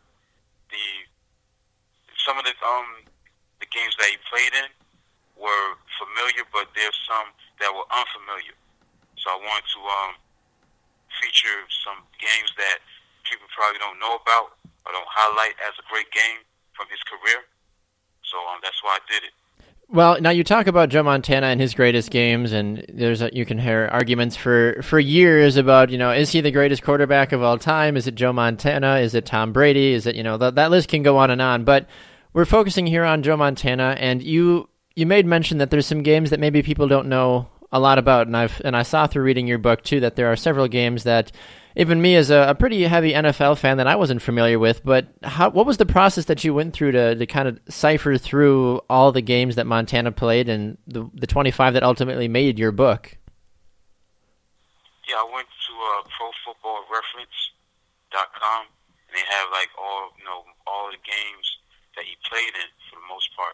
some of the games that he played in were familiar, but there's some that were unfamiliar. So I wanted to feature some games that people probably don't know about or don't highlight as a great game from his career. So that's why I did it.
Well, now you talk about Joe Montana and his greatest games, and you can hear arguments for years about, is he the greatest quarterback of all time? Is it Joe Montana? Is it Tom Brady? Is it, that list can go on and on. But we're focusing here on Joe Montana, and you made mention that there's some games that maybe people don't know a lot about, and I saw through reading your book too that there are several games that even me as a pretty heavy NFL fan that I wasn't familiar with. But what was the process that you went through to kind of cipher through all the games that Montana played and the 25 that ultimately made your book?
Yeah, I went to ProFootballReference.com, and they have like all the games that he played in for the most part,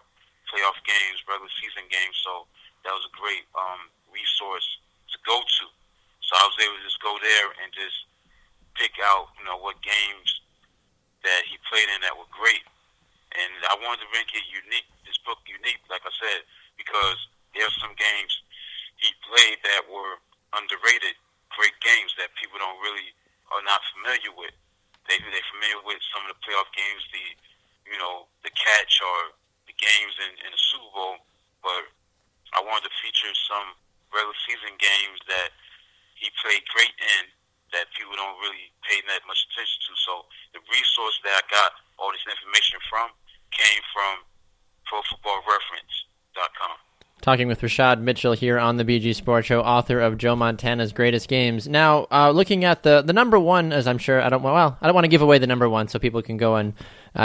playoff games, regular season games. So that was a great resource to go to. So I was able to just go there and just pick out, what games that he played in that were great. And I wanted to make it unique, this book unique, like I said, because there are some games he played that were underrated, great games that people are not familiar with. They're familiar with some of the playoff games, the catch or the games in the Super Bowl, but I wanted to feature some regular season games that he played great in that people don't really pay that much attention to. So the resource that I got all this information from came from ProFootballReference.com.
Talking with Rashad Mitchell here on the BG Sports Show, author of Joe Montana's Greatest Games. Now, looking at the number one, as I'm sure I don't want to give away the number one so people can go and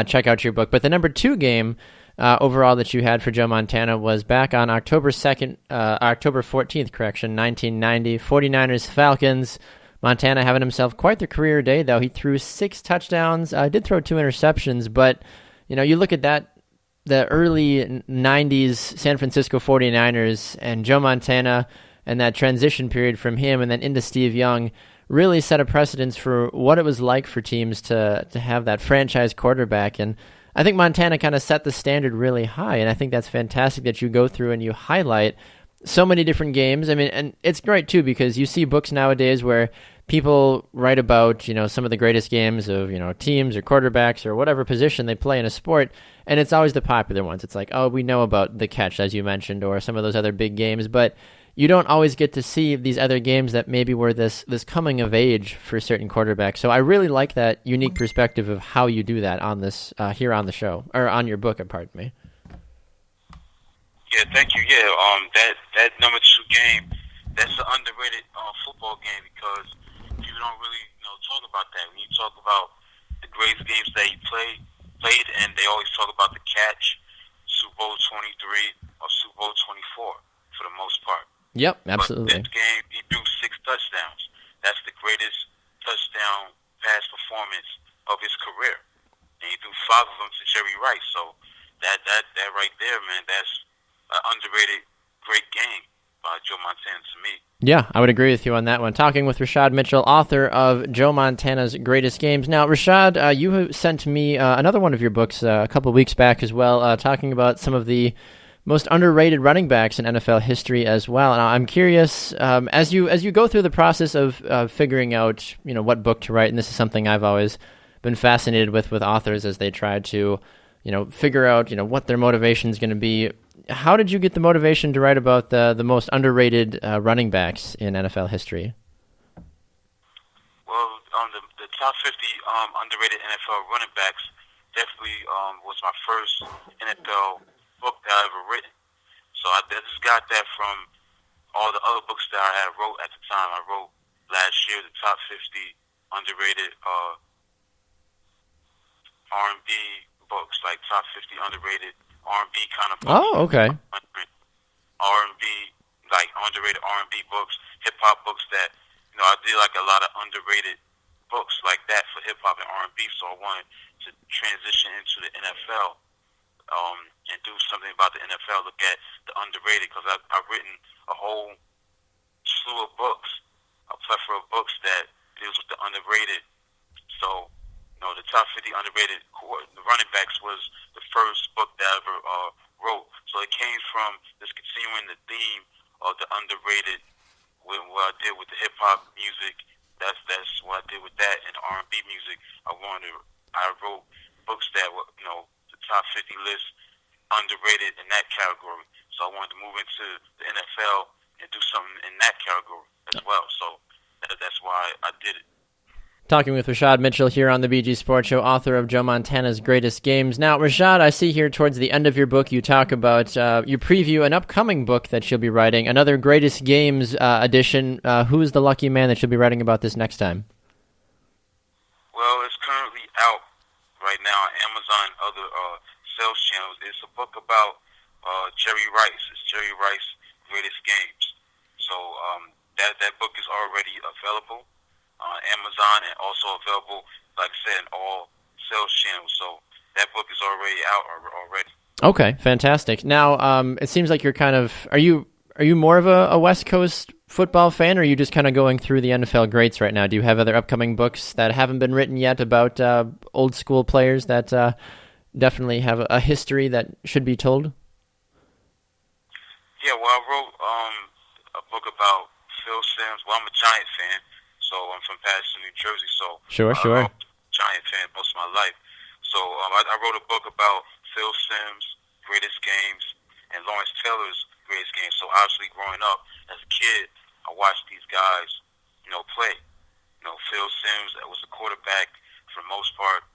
check out your book, but the number two game overall that you had for Joe Montana was back on October 14th, 1990, 49ers Falcons. Montana having himself quite the career day, though. He threw 6 touchdowns, did throw 2 interceptions, but you look at that, the early 90s San Francisco 49ers and Joe Montana and that transition period from him and then into Steve Young really set a precedence for what it was like for teams to have that franchise quarterback. And I think Montana kind of set the standard really high, and I think that's fantastic that you go through and you highlight so many different games. I mean, and it's great too because you see books nowadays where people write about, some of the greatest games of, teams or quarterbacks or whatever position they play in a sport, and it's always the popular ones. It's like, oh, we know about the catch, as you mentioned, or some of those other big games, but you don't always get to see these other games that maybe were this coming of age for certain quarterbacks. So I really like that unique perspective of how you do that on this here on the show, or on your book, pardon me.
Yeah, thank you. Yeah, that number 2 game, that's an underrated football game because people don't really talk about that. When you talk about the greatest games that he played, and they always talk about the catch, Super Bowl 23 or Super Bowl 24 for the most part.
Yep, absolutely.
But that game, he threw 6 touchdowns. That's the greatest touchdown pass performance of his career, and he threw 5 of them to Jerry Rice. So that right there, man, that's an underrated great game by Joe Montana to me.
Yeah, I would agree with you on that one. Talking with Rashad Mitchell, author of Joe Montana's Greatest Games. Now, Rashad, you sent me another one of your books a couple of weeks back as well, talking about some of the most underrated running backs in NFL history as well. And I'm curious, as you go through the process of figuring out, what book to write, and this is something I've always been fascinated with authors as they try to, figure out, what their motivation is going to be. How did you get the motivation to write about the most underrated running backs in NFL history?
Well, the top 50 underrated NFL running backs definitely was my first NFL book that I ever written. So I just got that from all the other books that I had wrote at the time. I wrote last year the top 50 underrated R&B books, like top 50 underrated R&B kind of books.
Oh, okay.
R&B, like underrated R&B books, hip-hop books that, I did like a lot of underrated books like that for hip-hop and R&B, so I wanted to transition into the NFL and do something about the NFL, look at the underrated, because I've written a whole slew of books, a plethora of books that deals with the underrated. So, the top 50 underrated running backs was the first book that I ever wrote. So it came from this continuing the theme of the underrated, with what I did with the hip-hop music that's what I did with that. And R&B music, I wrote books that were, the top 50 list, underrated in that category. So I wanted to move into the NFL and do something in that category as well. So that's why I did it.
Talking with Rashad Mitchell here on the BG Sports Show, author of Joe Montana's Greatest Games. Now, Rashad, I see here towards the end of your book, you talk about, you preview an upcoming book that you'll be writing, another Greatest Games edition. Who's the lucky man that you'll be writing about this next time?
Well, it's currently out right now on Amazon and other sales channels. It's a book about Jerry Rice. It's Jerry Rice Greatest Games. So that book is already available on Amazon and also available, like I said, in all sales channels. So that book is already out already.
Okay, fantastic. Now, it seems like you're kind of, are you more of a West Coast football fan, or are you just kind of going through the NFL greats right now? Do you have other upcoming books that haven't been written yet about old school players that definitely have a history that should be told?
Yeah, well, I wrote a book about Phil Simms. Well, I'm a Giant fan. So I'm from Patterson, New Jersey. So
sure.
I'm a Giant fan most of my life. So I wrote a book about Phil Simms' Greatest Games and Lawrence Taylor's Greatest Games. So obviously, growing up as a kid, I watched these guys, play. Phil Simms was a quarterback for the most part.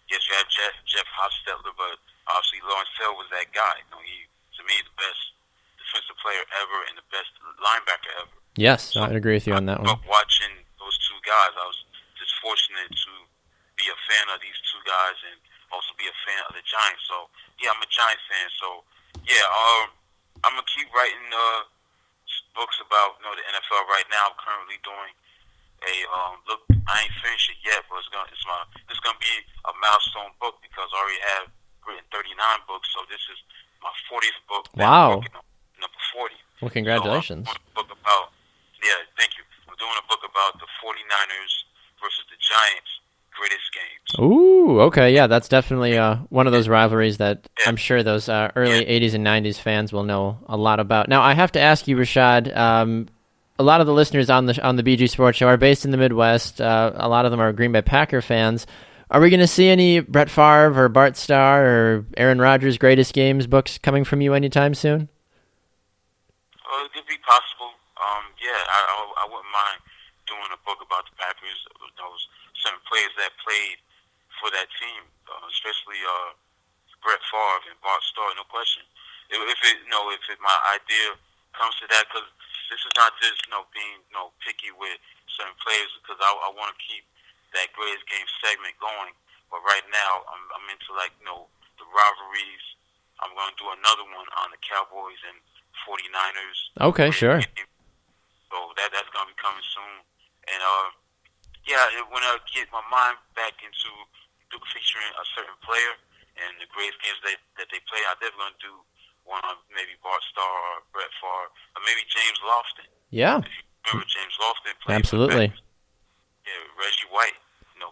Yes, you had Jeff Hostetler, but obviously Lawrence Taylor was that guy. He, to me, the best defensive player ever and the best linebacker ever.
Yes, I'd agree with you on that one.
Watching those two guys, I was just fortunate to be a fan of these two guys and also be a fan of the Giants. So, yeah, I'm a Giants fan. So, yeah, I'm going to keep writing books about the NFL right now. I'm currently doing a look. I ain't finished it yet, but it's gonna be a milestone book because I already have written 39 books. So this is my 40th book.
Wow.
Number 40.
Well, congratulations.
So I'm doing a book about, thank you. I'm doing a book about the 49ers versus the Giants Greatest Games.
Ooh, okay, yeah, that's definitely one of those rivalries that I'm sure those early 80s and 90s fans will know a lot about. Now, I have to ask you, Rashad, a lot of the listeners on the BG Sports Show are based in the Midwest. A lot of them are Green Bay Packer fans. Are we going to see any Brett Favre or Bart Starr or Aaron Rodgers' Greatest Games books coming from you anytime soon?
It could be possible. I wouldn't mind doing a book about the Packers, those certain players that played for that team, especially Brett Favre and Bart Starr, no question. If my idea comes to that, because this is not just being picky with certain players, because I want to keep that Greatest Game segment going. But right now, I'm into the rivalries. I'm going to do another one on the Cowboys and 49ers.
Okay, sure.
So that's going to be coming soon. And when I get my mind back into featuring a certain player and the greatest games that they play, I'm definitely going to do one on maybe Bart Starr or Brett Favre or maybe James Lofton.
Yeah.
If you remember, James Lofton played
Absolutely.
for the Packers. Yeah, Reggie White,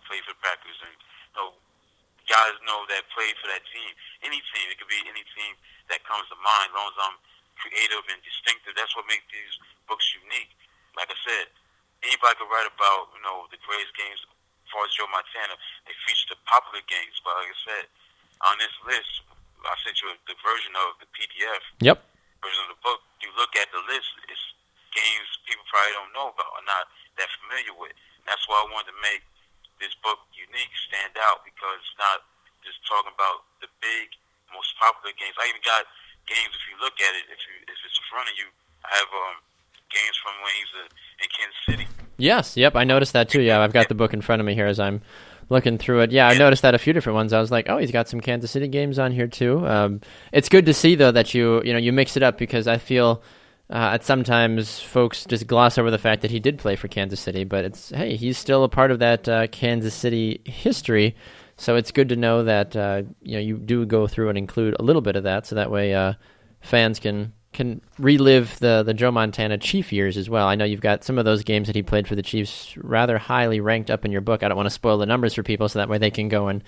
played for the Packers. And guys that played for that team. Any team, it could be any team that comes to mind, as long as I'm creative and distinctive. That's what makes these books unique. Like I said, anybody could write about, the greatest games as far as Joe Montana. They feature the popular games. But like I said, on this list, I sent you the version of the PDF.
Yep.
Version of the book. You look at the list, it's games people probably don't know about or not that familiar with. And that's why I wanted to make this book unique, stand out, because it's not just talking about the big, most popular games. I even got games, if you look at it, if it's in front of you, I have games from when he was in Kansas City.
Yes, yep, I noticed that too. Yeah, I've got the book in front of me here as I'm looking through it. Yeah, I noticed that a few different ones. I was like, oh, he's got some Kansas City games on here too. It's good to see though that you mix it up, because I feel at sometimes folks just gloss over the fact that he did play for Kansas City, but he's still a part of that Kansas City history. So it's good to know that you do go through and include a little bit of that, so that way fans can relive the Joe Montana Chief years as well. I know you've got some of those games that he played for the Chiefs rather highly ranked up in your book. I don't want to spoil the numbers for people, so that way they can go and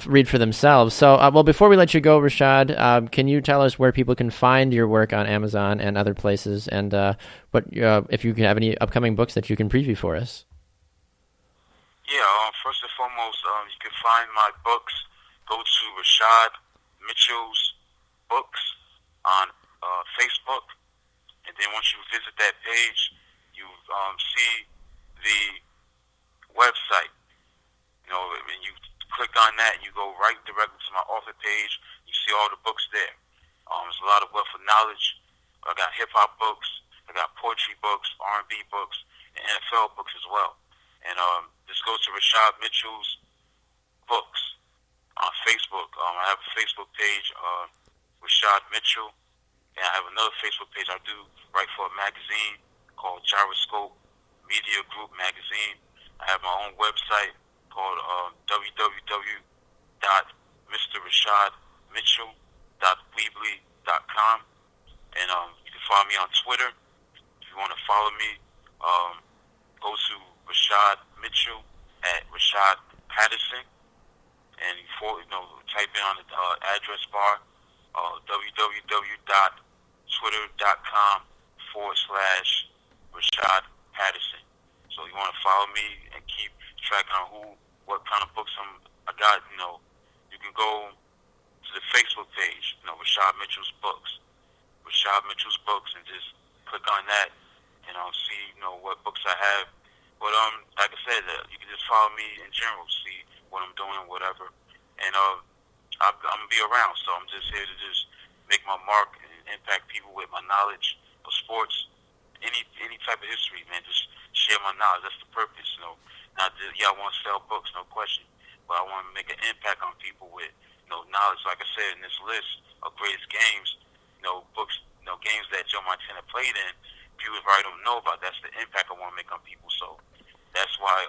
read for themselves. So, before we let you go, Rashad, can you tell us where people can find your work on Amazon and other places, and if you have any upcoming books that you can preview for us?
First and foremost, you can find my books. Go to Rashad Mitchell's Books on Facebook, and then once you visit that page, you see the website. And you click on that, and you go right directly to my author page. You see all the books there. There's a lot of wealth of knowledge. I got hip-hop books. I got poetry books, R&B books, and NFL books as well. And just go to Rashad Mitchell's Books on Facebook. I have a Facebook page, Rashad Mitchell, and I have another Facebook page I do write for a magazine called Gyroscope Media Group Magazine. I have my own website called www.mrrashadmitchell.weebly.com. And you can follow me on Twitter. If you want to follow me, go to Rashad Mitchell at Rashad Patterson, and type in on the address bar www.twitter.com/Rashad Patterson. So you want to follow me and keep track on what kind of books I got. You can go to the Facebook page, Rashad Mitchell's Books, and just click on that and see what books I have. But like I said, you can just follow me in general, see what I'm doing, whatever. And I'm gonna be around, so I'm just here to just make my mark and impact people with my knowledge of sports, any type of history, man. Just share my knowledge. That's the purpose, Not just, I want to sell books, no question, but I want to make an impact on people with knowledge. Like I said, in this list of greatest games, books, games that Joe Montana played in, people probably don't know about. That's the impact I want to make on people. So that's why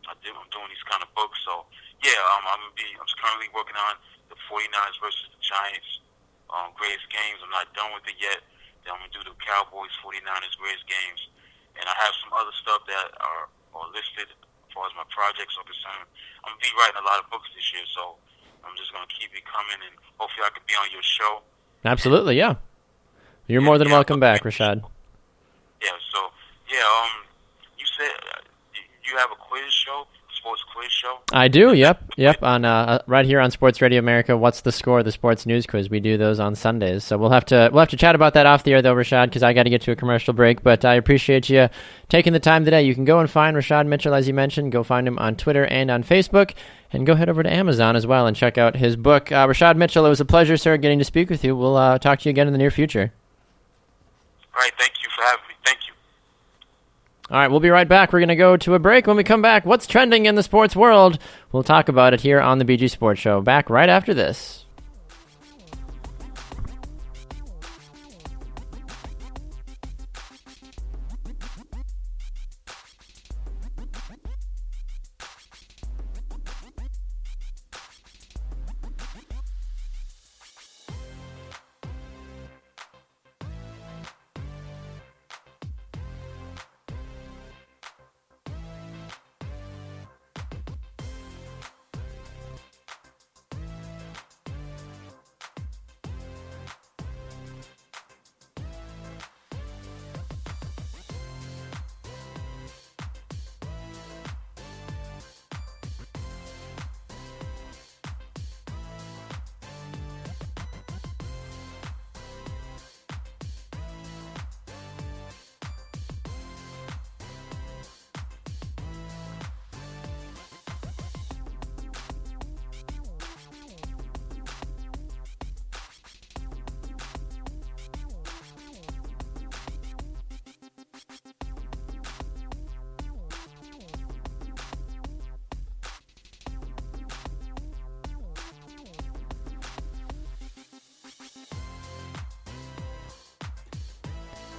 I'm doing these kind of books. So I'm currently working on the 49ers versus the Giants greatest games. I'm not done with it yet. Then I'm gonna do the Cowboys 49ers greatest games, and I have some other stuff that are listed as far as my projects are concerned. I'm gonna be writing a lot of books this year, so I'm just gonna keep it coming, and hopefully I could be on your show.
Absolutely, yeah. You're more than welcome back, Rashad.
You said you have a quiz show, sports quiz show?
I do, yep. On right here on Sports Radio America, What's the Score, the sports news quiz. We do those on Sundays. So we'll have to chat about that off the air, though, Rashad, because I got to get to a commercial break. But I appreciate you taking the time today. You can go and find Rashad Mitchell, as you mentioned. Go find him on Twitter and on Facebook. And go head over to Amazon as well and check out his book. Rashad Mitchell, it was a pleasure, sir, getting to speak with you. We'll talk to you again in the near future.
All right, thank you for having me. Thank you.
All right, we'll be right back. We're going to go to a break. When we come back, what's trending in the sports world? We'll talk about it here on the BG Sports Show. Back right after this.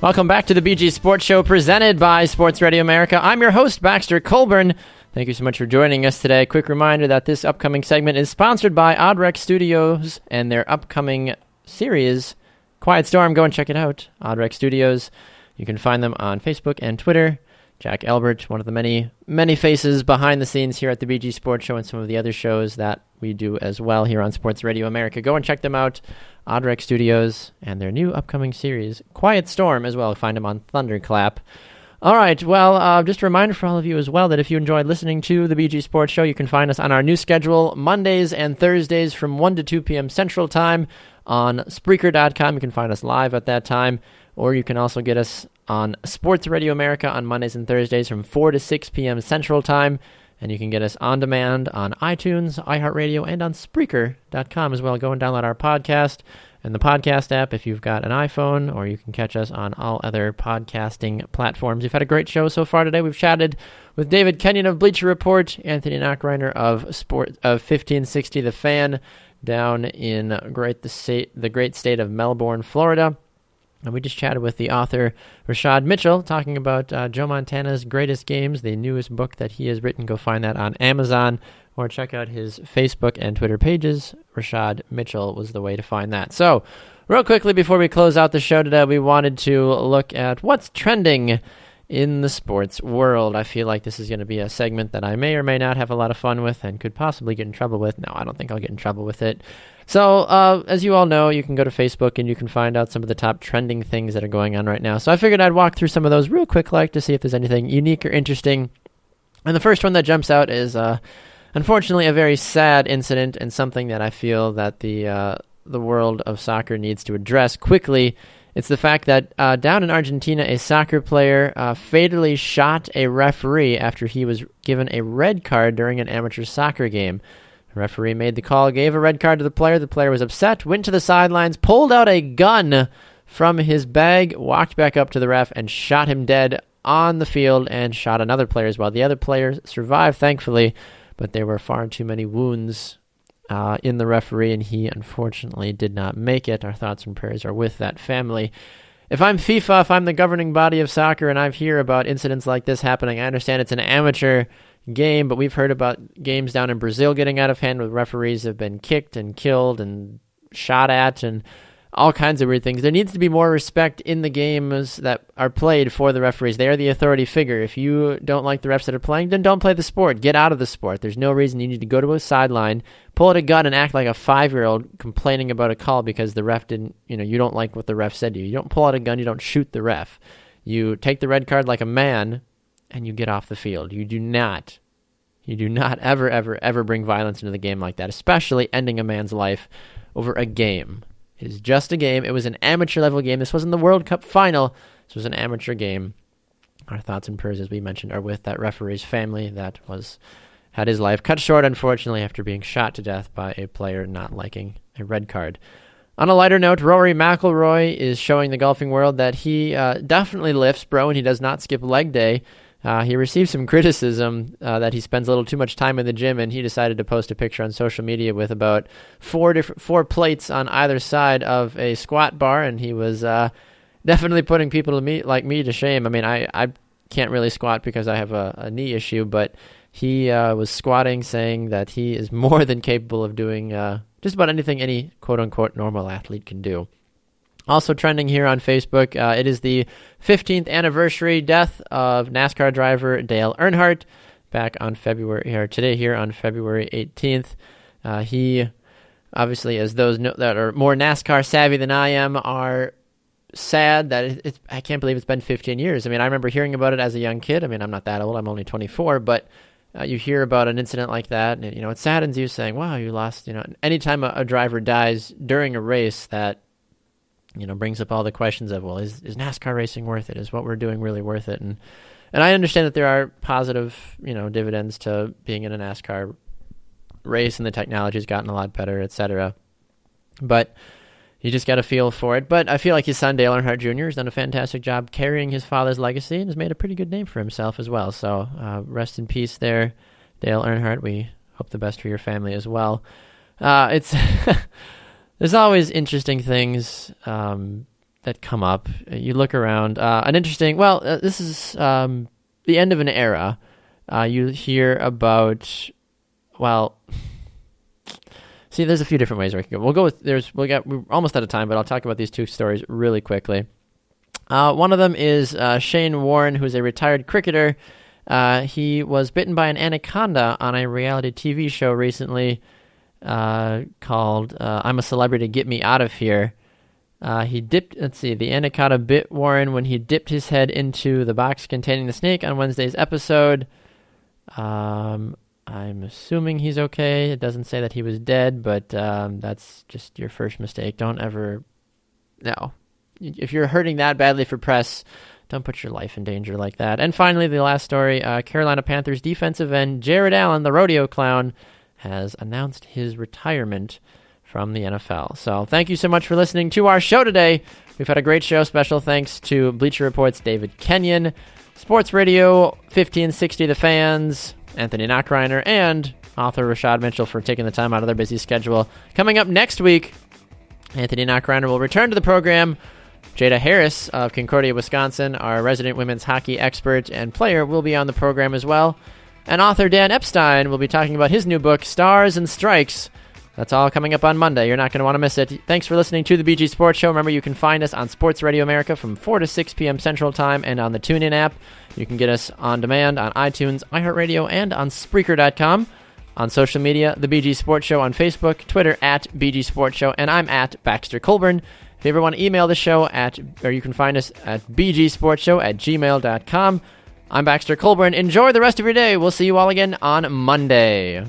Welcome back to the BG Sports Show presented by Sports Radio America. I'm your host, Baxter Colburn. Thank you so much for joining us today. Quick reminder that this upcoming segment is sponsored by Oddrec Studios and their upcoming series, Quiet Storm. Go and check it out, Oddrec Studios. You can find them on Facebook and Twitter. Jack Elbert, one of the many, many faces behind the scenes here at the BG Sports Show and some of the other shows that we do as well here on Sports Radio America. Go and check them out, Oddrec Studios, and their new upcoming series, Quiet Storm, as well. Find them on Thunderclap. All right. Well, just a reminder for all of you as well that if you enjoyed listening to the BG Sports Show, you can find us on our new schedule Mondays and Thursdays from 1 to 2 p.m. Central Time on Spreaker.com. You can find us live at that time, or you can also get us on Sports Radio America on Mondays and Thursdays from 4 to 6 p.m. Central Time. And you can get us on demand on iTunes, iHeartRadio, and on Spreaker.com as well. Go and download our podcast and the podcast app if you've got an iPhone, or you can catch us on all other podcasting platforms. We've had a great show so far today. We've chatted with David Kenyon of Bleacher Report, Anthony Nachereiner of 1560 The Fan down in the great state of Melbourne, Florida. And we just chatted with the author, Rashad Mitchell, talking about Joe Montana's Greatest Games, the newest book that he has written. Go find that on Amazon, or check out his Facebook and Twitter pages. Rashad Mitchell was the way to find that. So, real quickly, before we close out the show today, we wanted to look at what's trending in the sports world. I feel like this is going to be a segment that I may or may not have a lot of fun with and could possibly get in trouble with. No, I don't think I'll get in trouble with it. So, as you all know, you can go to Facebook and you can find out some of the top trending things that are going on right now. So I figured I'd walk through some of those real quick, to see if there's anything unique or interesting. And the first one that jumps out is, unfortunately, a very sad incident, and something that I feel that the world of soccer needs to address quickly. It's the fact that down in Argentina, a soccer player fatally shot a referee after he was given a red card during an amateur soccer game. The referee made the call, gave a red card to the player. The player was upset, went to the sidelines, pulled out a gun from his bag, walked back up to the ref, and shot him dead on the field, and shot another player as well. The other player survived, thankfully, but there were far too many wounds in the referee, and he unfortunately did not make it. Our thoughts and prayers are with that family. If I'm FIFA, if I'm the governing body of soccer, and I hear about incidents like this happening, I understand it's an amateur game, but we've heard about games down in Brazil getting out of hand where referees have been kicked and killed and shot at and all kinds of weird things. There needs to be more respect in the games that are played for the referees. They are the authority figure. If you don't like the refs that are playing, then don't play the sport. Get out of the sport. There's no reason you need to go to a sideline, pull out a gun, and act like a 5-year-old complaining about a call because the ref didn't, you don't like what the ref said to you. You don't pull out a gun. You don't shoot the ref. You take the red card like a man, and you get off the field. You do not ever, ever, ever bring violence into the game like that, especially ending a man's life over a game. It is just a game. It was an amateur level game. This wasn't the World Cup final. This was an amateur game. Our thoughts and prayers, as we mentioned, are with that referee's family that had his life cut short, unfortunately, after being shot to death by a player not liking a red card. On a lighter note, Rory McIlroy is showing the golfing world that he definitely lifts, bro, and he does not skip leg day. He received some criticism that he spends a little too much time in the gym, and he decided to post a picture on social media with about four plates on either side of a squat bar, and he was definitely putting people like me to shame. I mean, I can't really squat because I have a knee issue, but he was squatting, saying that he is more than capable of doing just about anything any quote-unquote normal athlete can do. Also trending here on Facebook, it is the 15th anniversary death of NASCAR driver Dale Earnhardt back on today here on February 18th. He, obviously, as those that are more NASCAR savvy than I am, are sad that I can't believe it's been 15 years. I mean, I remember hearing about it as a young kid. I mean, I'm not that old. I'm only 24, but you hear about an incident like that, and it saddens you, saying, wow, you lost, anytime a driver dies during a race, that brings up all the questions of, well, is NASCAR racing worth it? Is what we're doing really worth it? And I understand that there are positive, dividends to being in a NASCAR race, and the technology's gotten a lot better, etc. But you just got to feel for it. But I feel like his son, Dale Earnhardt Jr., has done a fantastic job carrying his father's legacy and has made a pretty good name for himself as well. So rest in peace there, Dale Earnhardt. We hope the best for your family as well. It's there's always interesting things that come up. You look around. This is the end of an era. You hear about, see, there's a few different ways we can go. We're almost out of time, but I'll talk about these two stories really quickly. One of them is Shane Warne, who's a retired cricketer. He was bitten by an anaconda on a reality TV show recently called I'm a Celebrity, Get Me Out of Here. He dipped, the anaconda bit Warren when he dipped his head into the box containing the snake on Wednesday's episode. I'm assuming he's okay. It doesn't say that he was dead, but that's just your first mistake. Don't ever... No. If you're hurting that badly for press, don't put your life in danger like that. And finally, the last story, Carolina Panthers defensive end Jared Allen, the rodeo clown, has announced his retirement from the NFL. So thank you so much for listening to our show today. We've had a great show. Special thanks to Bleacher Report's David Kenyon, Sports Radio 1560 The Fans, Anthony Nachereiner, and author Rashad Mitchell for taking the time out of their busy schedule. Coming up next week, Anthony Nachereiner will return to the program. Jada Harris of Concordia, Wisconsin, our resident women's hockey expert and player, will be on the program as well. And author Dan Epstein will be talking about his new book, Stars and Strikes. That's all coming up on Monday. You're not going to want to miss it. Thanks for listening to the BG Sports Show. Remember, you can find us on Sports Radio America from 4 to 6 p.m. Central Time and on the TuneIn app. You can get us on demand on iTunes, iHeartRadio, and on Spreaker.com. On social media, the BG Sports Show on Facebook, Twitter at BG Sports Show, and I'm at Baxter Colburn. If you ever want to email the show, or you can find us at bgsportshow@gmail.com. I'm Baxter Colburn. Enjoy the rest of your day. We'll see you all again on Monday.